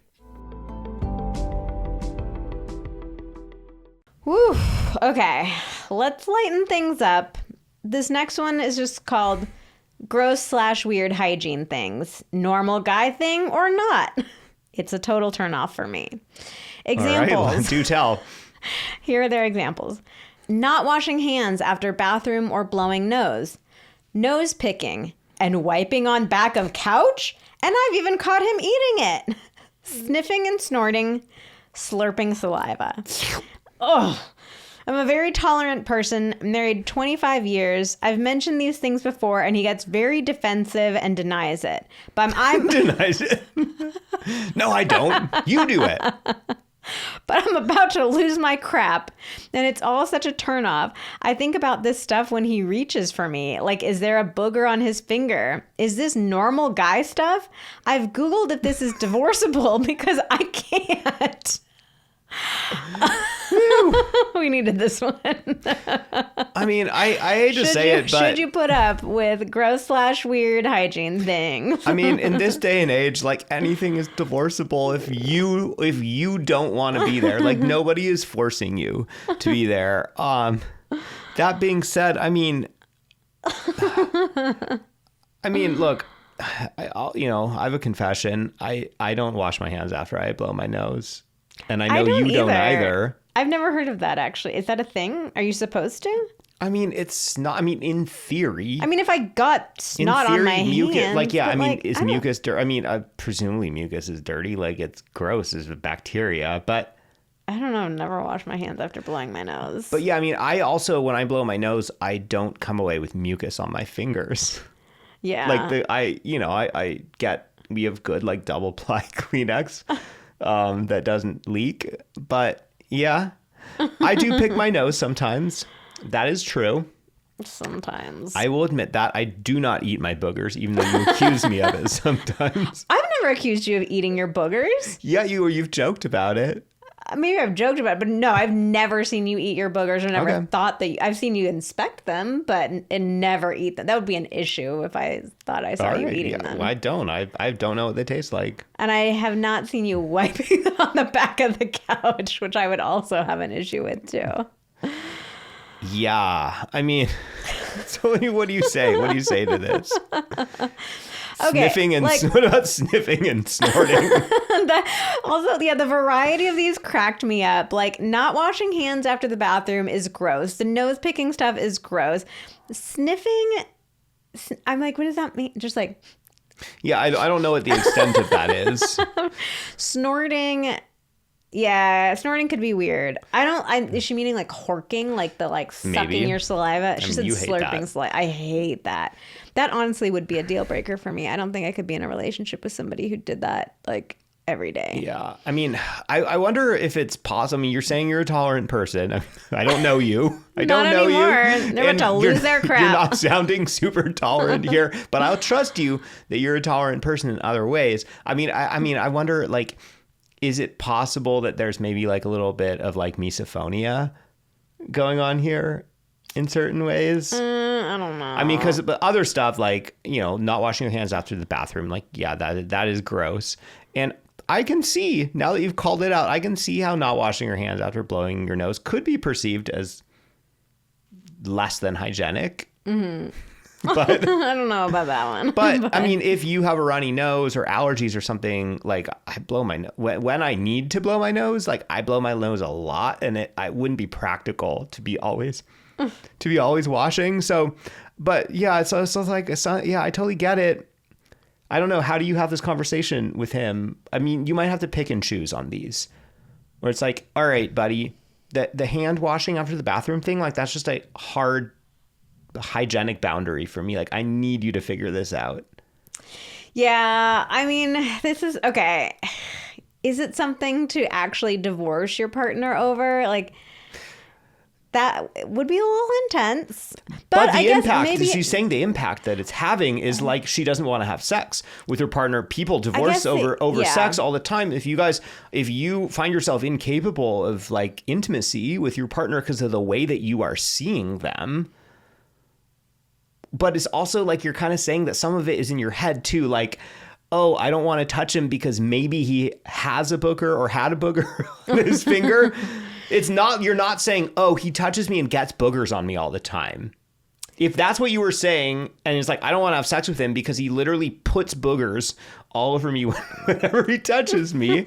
Whew. Okay, let's lighten things up. This next one is just called gross/weird hygiene things. Normal guy thing or not? It's a total turnoff for me. Examples. All right, do tell. Here are their examples. Not washing hands after bathroom or blowing nose. Nose picking and wiping on back of couch. And I've even caught him eating it. Sniffing and snorting. Slurping saliva. Ugh. I'm a very tolerant person, married 25 years. I've mentioned these things before, and he gets very defensive and denies it. But I'm Denies it. No, I don't. You do it. But I'm about to lose my crap, and it's all such a turnoff. I think about this stuff when he reaches for me. Like, is there a booger on his finger? Is this normal guy stuff? I've Googled if this is divorceable because I can't. We needed this one. I mean, I hate to say it, but should you put up with gross/weird hygiene things? I mean, in this day and age, like, anything is divorceable if you don't want to be there. Like, nobody is forcing you to be there. That being said, I mean, look, I have a confession. I don't wash my hands after I blow my nose. And I know you don't either. I've never heard of that, actually. Is that a thing? Are you supposed to? I mean, it's not. I mean, in theory. I mean, if I got snot on my hands. Like, yeah, I mean, is mucus dirty? I mean, presumably mucus is dirty. Like, it's gross. It's bacteria. But I don't know. I've never washed my hands after blowing my nose. But yeah, I mean, I also, when I blow my nose, I don't come away with mucus on my fingers. Yeah. Like, we have good, like, double ply Kleenex. That doesn't leak. But yeah, I do pick my nose sometimes. That is true. Sometimes. I will admit that. I do not eat my boogers, even though you accuse me of it sometimes. I've never accused you of eating your boogers. Yeah, you've joked about it. Maybe I've joked about it, but no, I've never seen you eat your boogers or never thought that I've seen you inspect them, but and never eat them. That would be an issue if I thought I saw you eating them. Well, I don't. I don't know what they taste like. And I have not seen you wiping them on the back of the couch, which I would also have an issue with too. Yeah. I mean, so what do you say? What do you say to this? Sniffing and what about sniffing and snorting? Also, yeah, the variety of these cracked me up. Like, not washing hands after the bathroom is gross. The nose picking stuff is gross. Sniffing, I'm like, what does that mean? Just like, yeah, I don't know what the extent of that is. Snorting. Yeah, snorting could be weird. Is she meaning like horking, like the like sucking Maybe. your saliva? She said you hate slurping that. saliva. I hate that. That honestly would be a deal breaker for me. I don't think I could be in a relationship with somebody who did that like every day. Yeah. I mean, I wonder if it's possible. I mean, you're saying you're a tolerant person. I don't know you. I don't Not know anymore. you. They're about to lose their crap. You're not sounding super tolerant here, but I'll trust you that you're a tolerant person in other ways. I mean, I wonder, like, is it possible that there's maybe like a little bit of like misophonia going on here in certain ways? I don't know. I mean, because other stuff like, you know, not washing your hands after the bathroom, like, yeah, that is gross. And I can see, now that you've called it out, I can see how not washing your hands after blowing your nose could be perceived as less than hygienic. Mm-hmm. But I don't know about that one. But I mean, if you have a runny nose or allergies or something, like I blow my nose when I need to blow my nose, like I blow my nose a lot, and I wouldn't be practical to be always washing. So, but yeah, so like, yeah, I totally get it. I don't know. How do you have this conversation with him? I mean, you might have to pick and choose on these, where it's like, all right, buddy, the hand washing after the bathroom thing, like that's just a hard hygienic boundary for me. Like, I need you to figure this out. Yeah, I mean, this is okay. Is it something to actually divorce your partner over? Like, that would be a little intense. But the I guess impact, maybe she's saying the impact that it's having is like she doesn't want to have sex with her partner. People divorce over yeah. sex all the time. If you find yourself incapable of like intimacy with your partner because of the way that you are seeing them. But it's also like you're kind of saying that some of it is in your head too. Like, oh, I don't want to touch him because maybe he has a booger or had a booger on his finger. You're not saying, oh, he touches me and gets boogers on me all the time. If that's what you were saying, and it's like, I don't want to have sex with him because he literally puts boogers all over me whenever he touches me,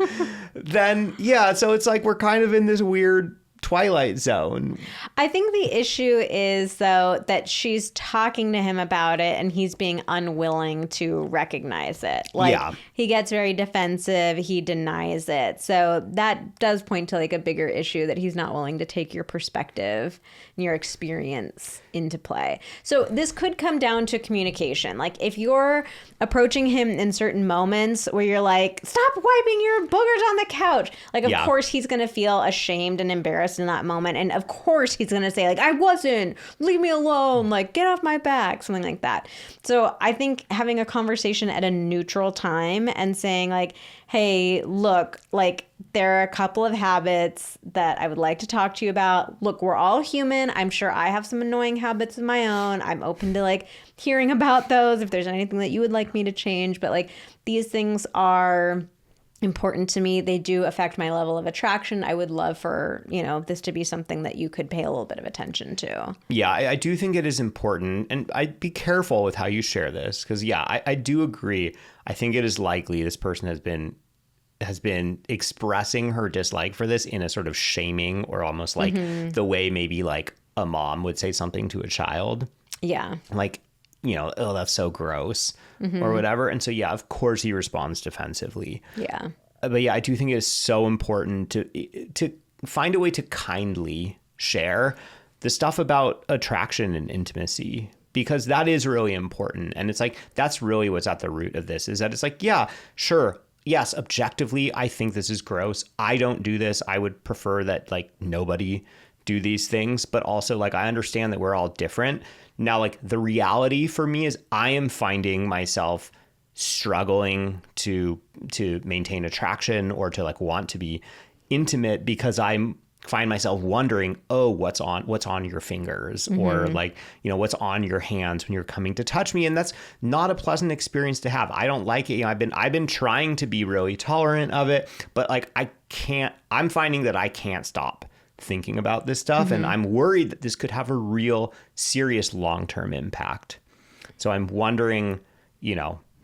then yeah. So it's like we're kind of in this weird twilight zone. I think the issue is, though, that she's talking to him about it and he's being unwilling to recognize it. Like, he gets very defensive. He denies it. So that does point to like a bigger issue, that he's not willing to take your perspective and your experience into play. So this could come down to communication. Like, if you're approaching him in certain moments where you're like, stop wiping your boogers on the couch. Like, of course, he's going to feel ashamed and embarrassed in that moment. And of course, he's going to say, like, I wasn't. Leave me alone. Like, get off my back. Something like that. So I think having a conversation at a neutral time and saying, like, hey, look, like, there are a couple of habits that I would like to talk to you about. Look, we're all human. I'm sure I have some annoying habits of my own. I'm open to like hearing about those if there's anything that you would like me to change. But like, these things are important to me. They do affect my level of attraction. I would love for, this to be something that you could pay a little bit of attention to. Yeah, I do think it is important. And I'd be careful with how you share this because, I do agree. I think it is likely this person has been expressing her dislike for this in a sort of shaming or almost like the way maybe like a mom would say something to a child. Yeah. Like, oh, that's so gross or whatever. And so, of course he responds defensively. Yeah. But I do think it is so important to find a way to kindly share the stuff about attraction and intimacy, because that is really important. And it's like, that's really what's at the root of this, is that it's like, yeah, sure. Yes, objectively, I think this is gross. I don't do this. I would prefer that like nobody do these things. But also like I understand that we're all different. Now, like the reality for me is I am finding myself struggling to maintain attraction or to like want to be intimate because I find myself wondering, oh, what's on your fingers or like, what's on your hands when you're coming to touch me. And that's not a pleasant experience to have. I don't like it. I've been trying to be really tolerant of it, but like I'm finding that I can't stop thinking about this stuff. And I'm worried that this could have a real serious long-term impact. So I'm wondering,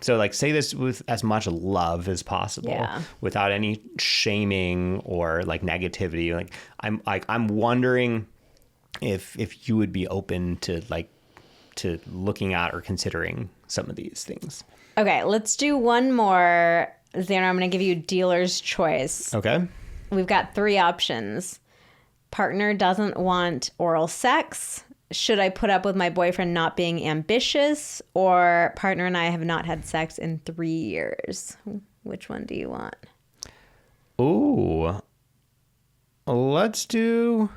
So like say this with as much love as possible, without any shaming or like negativity. Like I'm wondering if you would be open to looking at or considering some of these things. Okay, let's do one more. Xander, I'm going to give you dealer's choice. Okay. We've got 3 options. Partner doesn't want oral sex. Should I put up with my boyfriend not being ambitious? Or partner and I have not had sex in 3 years. Which one do you want? Ooh. Let's do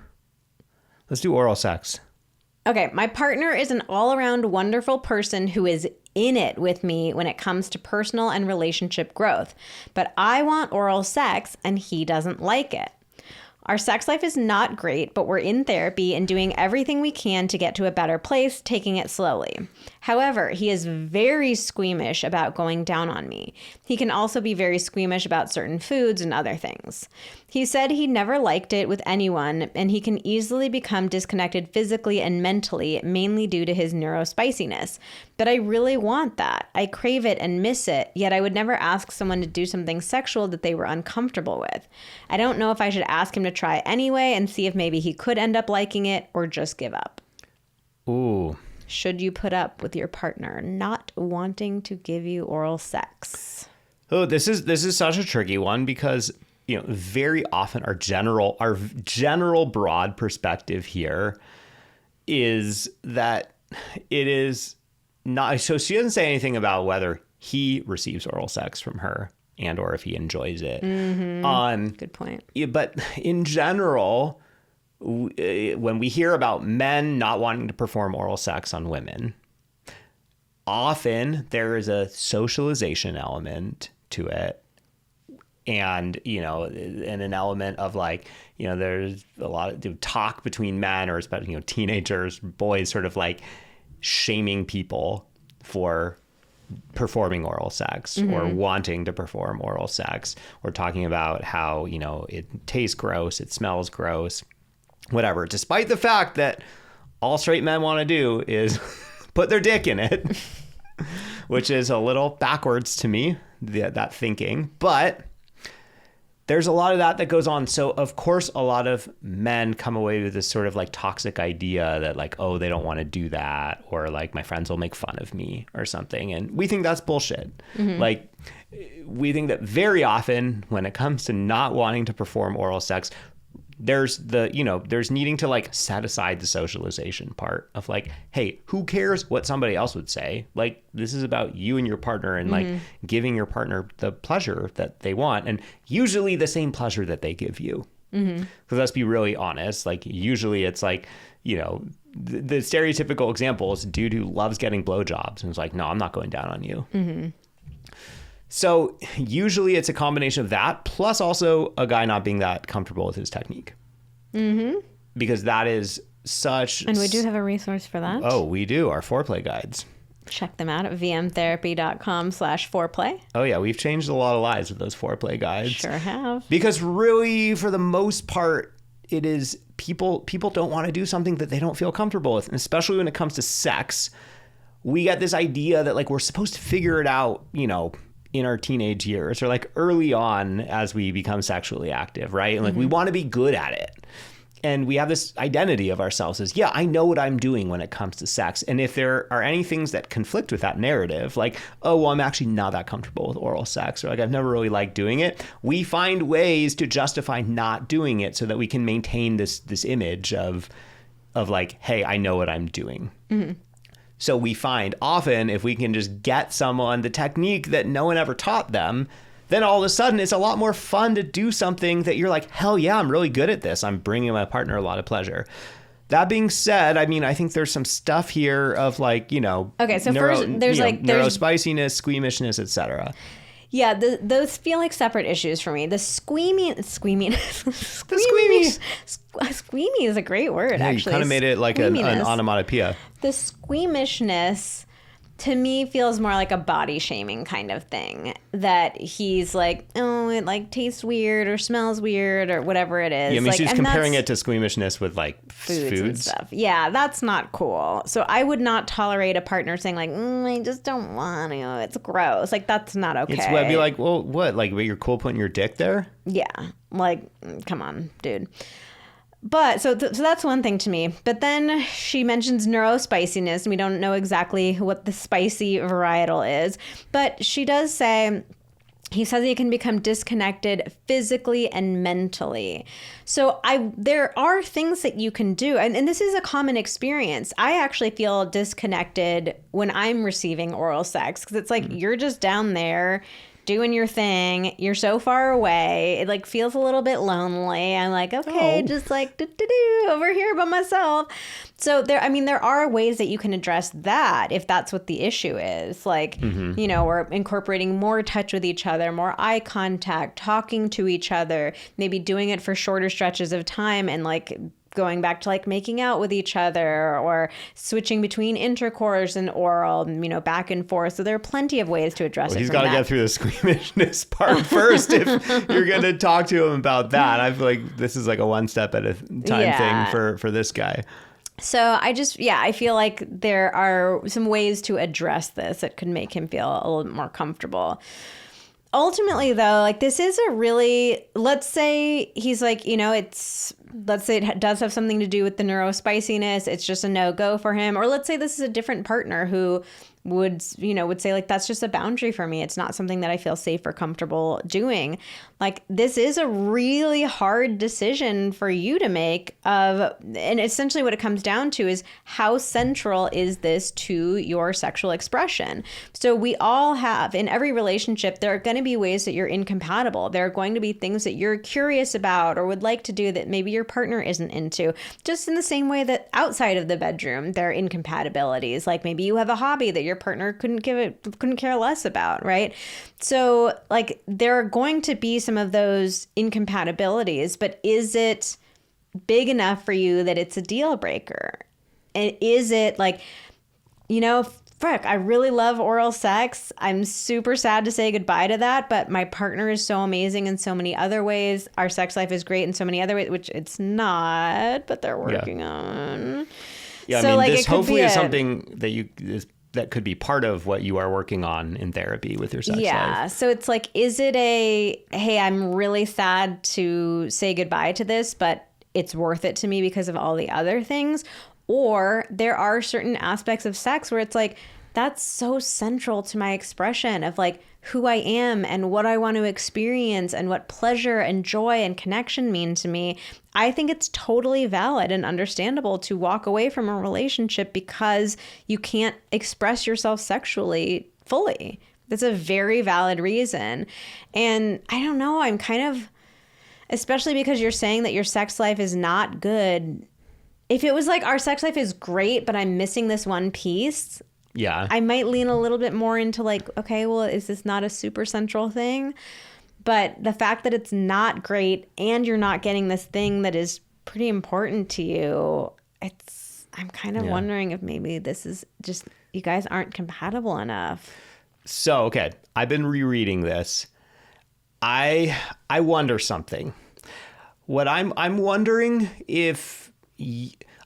oral sex. Okay, my partner is an all-around wonderful person who is in it with me when it comes to personal and relationship growth. But I want oral sex and he doesn't like it. Our sex life is not great, but we're in therapy and doing everything we can to get to a better place, taking it slowly. However, he is very squeamish about going down on me. He can also be very squeamish about certain foods and other things. He said he never liked it with anyone, and he can easily become disconnected physically and mentally, mainly due to his neurospiciness. But I really want that. I crave it and miss it, yet I would never ask someone to do something sexual that they were uncomfortable with. I don't know if I should ask him to try anyway and see if maybe he could end up liking it or just give up. Ooh. Should you put up with your partner not wanting to give you oral sex? Oh, this is such a tricky one because, you know, very often our general broad perspective here is that it is not, so she doesn't say anything about whether he receives oral sex from her and or if he enjoys it. Good point. But in general, when we hear about men not wanting to perform oral sex on women, often there is a socialization element to it. And, you know, and an element of like, you know, there's a lot of talk between men or especially, you know, teenagers, boys sort of like shaming people for performing oral sex or wanting to perform oral sex, or talking about how, you know, it tastes gross, it smells gross, whatever, despite the fact that all straight men want to do is put their dick in it, which is a little backwards to me, that thinking. But there's a lot of that goes on. So of course, a lot of men come away with this sort of like toxic idea that like, oh, they don't want to do that, or like my friends will make fun of me or something. And we think that's bullshit. Like, we think that very often when it comes to not wanting to perform oral sex, there's needing to like set aside the socialization part of like, hey, who cares what somebody else would say? Like, this is about you and your partner and like giving your partner the pleasure that they want, and usually the same pleasure that they give you. Because let's be really honest, like usually it's like, you know, the stereotypical example is a dude who loves getting blowjobs and is like, no, I'm not going down on you. So usually it's a combination of that, plus also a guy not being that comfortable with his technique. Because that is such... And we do have a resource for that. Oh, we do. Our foreplay guides. Check them out at vmtherapy.com/foreplay. Oh, yeah. We've changed a lot of lives with those foreplay guides. Sure have. Because really, for the most part, it is people don't want to do something that they don't feel comfortable with. And especially when it comes to sex, we get this idea that like we're supposed to figure it out, you know, in our teenage years or like early on as we become sexually active, right? And like we want to be good at it. And we have this identity of ourselves as, yeah, I know what I'm doing when it comes to sex. And if there are any things that conflict with that narrative, like, oh, well, I'm actually not that comfortable with oral sex, or like I've never really liked doing it, we find ways to justify not doing it so that we can maintain this image of like, hey, I know what I'm doing. So we find often if we can just get someone the technique that no one ever taught them, then all of a sudden it's a lot more fun to do something that you're like, hell yeah, I'm really good at this. I'm bringing my partner a lot of pleasure. That being said, I mean, I think there's some stuff here of like, you know, okay, so first there's neurospiciness, squeamishness, etc. Yeah, those feel like separate issues for me. The squeamy is a great word, actually. You kind of made it like an onomatopoeia. The squeamishness to me feels more like a body shaming kind of thing, that he's like, oh, it like tastes weird or smells weird or whatever it is. Yeah, I mean, like, she's comparing it to squeamishness with like foods and stuff. Yeah, that's not cool. So I would not tolerate a partner saying like, I just don't want to. It's gross. Like, that's not okay. It's what I'd be like, well, what? Like, you're cool putting your dick there? Yeah, like, come on, dude. But so that's one thing to me. But then she mentions neurospiciness, and we don't know exactly what the spicy varietal is. But she does say, he says he can become disconnected physically and mentally. So there are things that you can do. And this is a common experience. I actually feel disconnected when I'm receiving oral sex, because it's like you're just down there doing your thing. You're so far away. It like feels a little bit lonely. I'm like, okay, just like over here by myself. So there are ways that you can address that if that's what the issue is. Like, we're incorporating more touch with each other, more eye contact, talking to each other, maybe doing it for shorter stretches of time, and like going back to like making out with each other, or switching between intercourse and oral, back and forth. So there are plenty of ways to address it. He's got to get through the squeamishness part first if you're going to talk to him about that. I feel like this is like a one step at a time thing for this guy. So I feel like there are some ways to address this that could make him feel a little bit more comfortable. Ultimately, though, like, this is a really, let's say he's like, let's say it does have something to do with the neurospiciness. It's just a no-go for him. Or let's say this is a different partner who would say like, that's just a boundary for me. It's not something that I feel safe or comfortable doing. Like, this is a really hard decision for you to make and essentially what it comes down to is, how central is this to your sexual expression? So we all have, in every relationship, there are going to be ways that you're incompatible. There are going to be things that you're curious about or would like to do that maybe your partner isn't into, just in the same way that outside of the bedroom, there are incompatibilities. Like, maybe you have a hobby that your partner couldn't care less about, right? So like, there are going to be some of those incompatibilities, but is it big enough for you that it's a deal breaker? And is it like, frick, I really love oral sex. I'm super sad to say goodbye to that, but my partner is so amazing in so many other ways. Our sex life is great in so many other ways, which it's not, but they're working on. Yeah, so, this hopefully is something that could be part of what you are working on in therapy with your sex life. Yeah. So it's like, is it hey, I'm really sad to say goodbye to this, but it's worth it to me because of all the other things? Or there are certain aspects of sex where it's like, that's so central to my expression of like who I am and what I want to experience and what pleasure and joy and connection mean to me. I think it's totally valid and understandable to walk away from a relationship because you can't express yourself sexually fully. That's a very valid reason. And I don't know, I'm kind of, especially because you're saying that your sex life is not good. If it was like, our sex life is great, but I'm missing this one piece, yeah, I might lean a little bit more into like, okay, well, is this not a super central thing? But the fact that it's not great and you're not getting this thing that is pretty important to you, I'm kind of wondering if maybe this is just, you guys aren't compatible enough. So, okay, I've been rereading this. I wonder something. What I'm wondering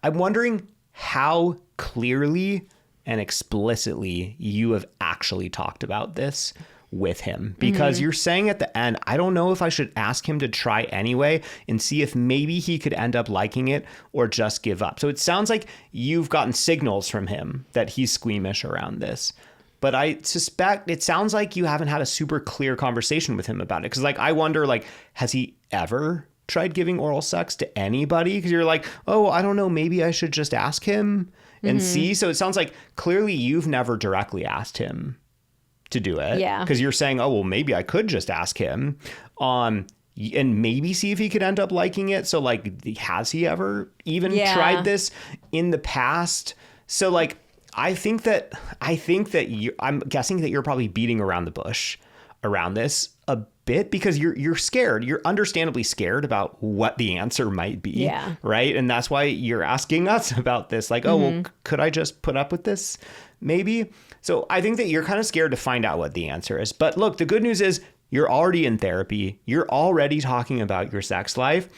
I'm wondering how clearly and explicitly you have actually talked about this with him, because you're saying at the end, I don't know if I should ask him to try anyway and see if maybe he could end up liking it or just give up. So it sounds like you've gotten signals from him that he's squeamish around this. But I suspect it sounds like you haven't had a super clear conversation with him about it. Because like, I wonder, like, has he ever tried giving oral sex to anybody? Because you're like, oh, I don't know, maybe I should just ask him and see. So it sounds like clearly you've never directly asked him to do it. Yeah. Because you're saying, oh, well, maybe I could just ask him and maybe see if he could end up liking it. So like, has he ever even tried this in the past? So like, I think that I'm guessing that you're probably beating around the bush around this a bit, because you're scared. You're understandably scared about what the answer might be. Yeah. Right. And that's why you're asking us about this. Like, oh, well, could I just put up with this? Maybe. So I think that you're kind of scared to find out what the answer is. But look, the good news is you're already in therapy. You're already talking about your sex life.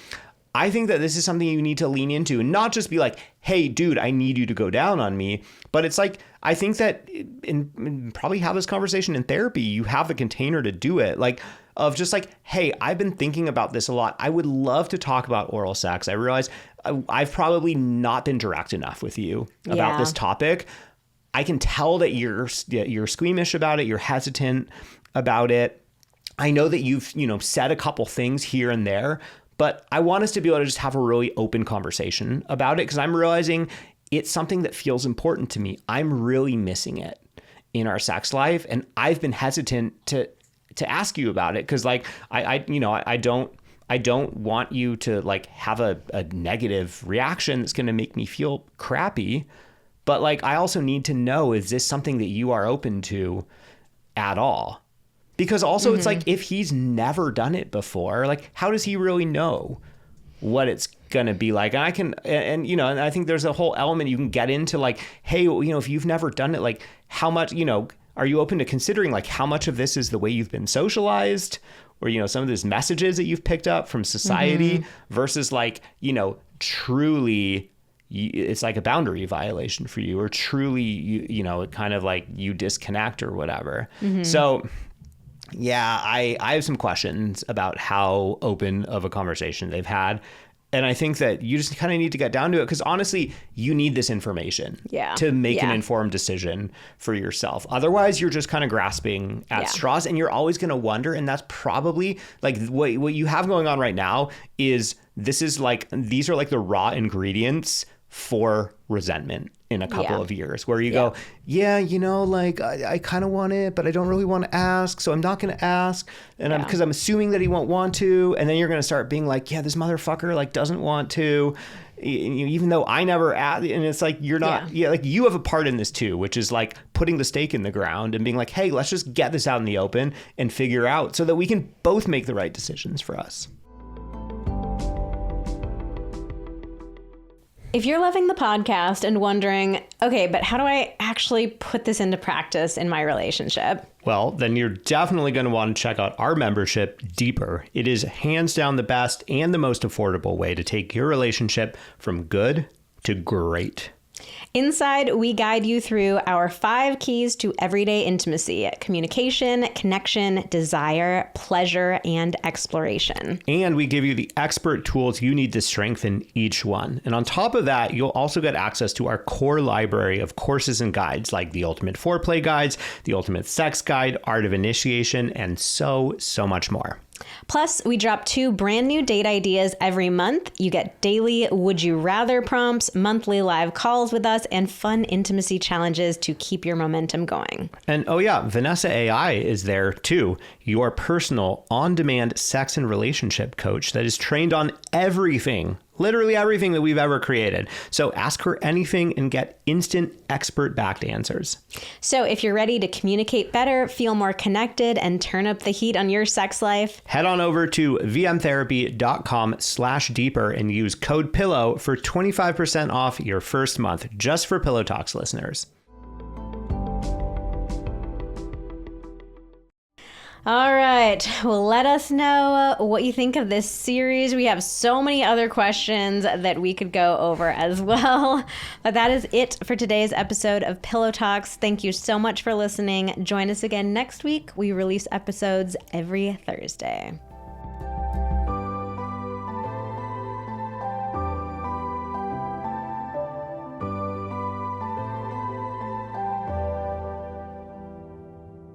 I think that this is something you need to lean into and not just be like, hey, dude, I need you to go down on me. But it's like, I think that probably have this conversation in therapy. You have a container to do it. Like, of just like, hey, I've been thinking about this a lot. I would love to talk about oral sex. I realize I've probably not been direct enough with you about this topic. I can tell that you're squeamish about it. You're hesitant about it. I know that you've, said a couple things here and there, but I want us to be able to just have a really open conversation about it because I'm realizing it's something that feels important to me. I'm really missing it in our sex life. And I've been hesitant to ask you about it because like, I don't want you to like have a negative reaction that's going to make me feel crappy. But like, I also need to know, is this something that you are open to at all? Because also it's like, if he's never done it before, like, how does he really know what it's going to be like? And and I think there's a whole element you can get into like, hey, if you've never done it, like how much, are you open to considering like how much of this is the way you've been socialized or, some of those messages that you've picked up from society versus like, truly it's like a boundary violation for you or truly, it kind of like you disconnect or whatever. So yeah, I have some questions about how open of a conversation they've had. And I think that you just kind of need to get down to it because honestly, you need this information to make an informed decision for yourself. Otherwise, you're just kind of grasping at straws and you're always going to wonder. And that's probably like what you have going on right now is these are like the raw ingredients for resentment in a couple of years where you go, like I kind of want it, but I don't really want to ask. So I'm not going to ask. And because I'm assuming that he won't want to. And then you're going to start being like, yeah, this motherfucker like doesn't want to, even though I never asked. And it's like, you're not, like you have a part in this too, which is like putting the stake in the ground and being like, hey, let's just get this out in the open and figure out so that we can both make the right decisions for us. If you're loving the podcast and wondering, okay, but how do I actually put this into practice in my relationship? Well, then you're definitely going to want to check out our membership, Deeper. It is hands down the best and the most affordable way to take your relationship from good to great. Inside, we guide you through our 5 keys to everyday intimacy: communication, connection, desire, pleasure, and exploration. And we give you the expert tools you need to strengthen each one. And on top of that, you'll also get access to our core library of courses and guides like the Ultimate Foreplay Guides, the Ultimate Sex Guide, Art of Initiation, and so much more. Plus, we drop 2 brand new date ideas every month. You get daily Would You Rather prompts, monthly live calls with us, and fun intimacy challenges to keep your momentum going. And oh yeah, Vanessa AI is there too. Your personal on-demand sex and relationship coach that is trained on everything, literally everything that we've ever created. So ask her anything and get instant expert-backed answers. So if you're ready to communicate better, feel more connected, and turn up the heat on your sex life, head on over to vmtherapy.com/deeper and use code PILLOW for 25% off your first month just for Pillow Talks listeners. All right. Well, let us know what you think of this series. We have so many other questions that we could go over as well. But that is it for today's episode of Pillow Talks. Thank you so much for listening. Join us again next week. We release episodes every Thursday.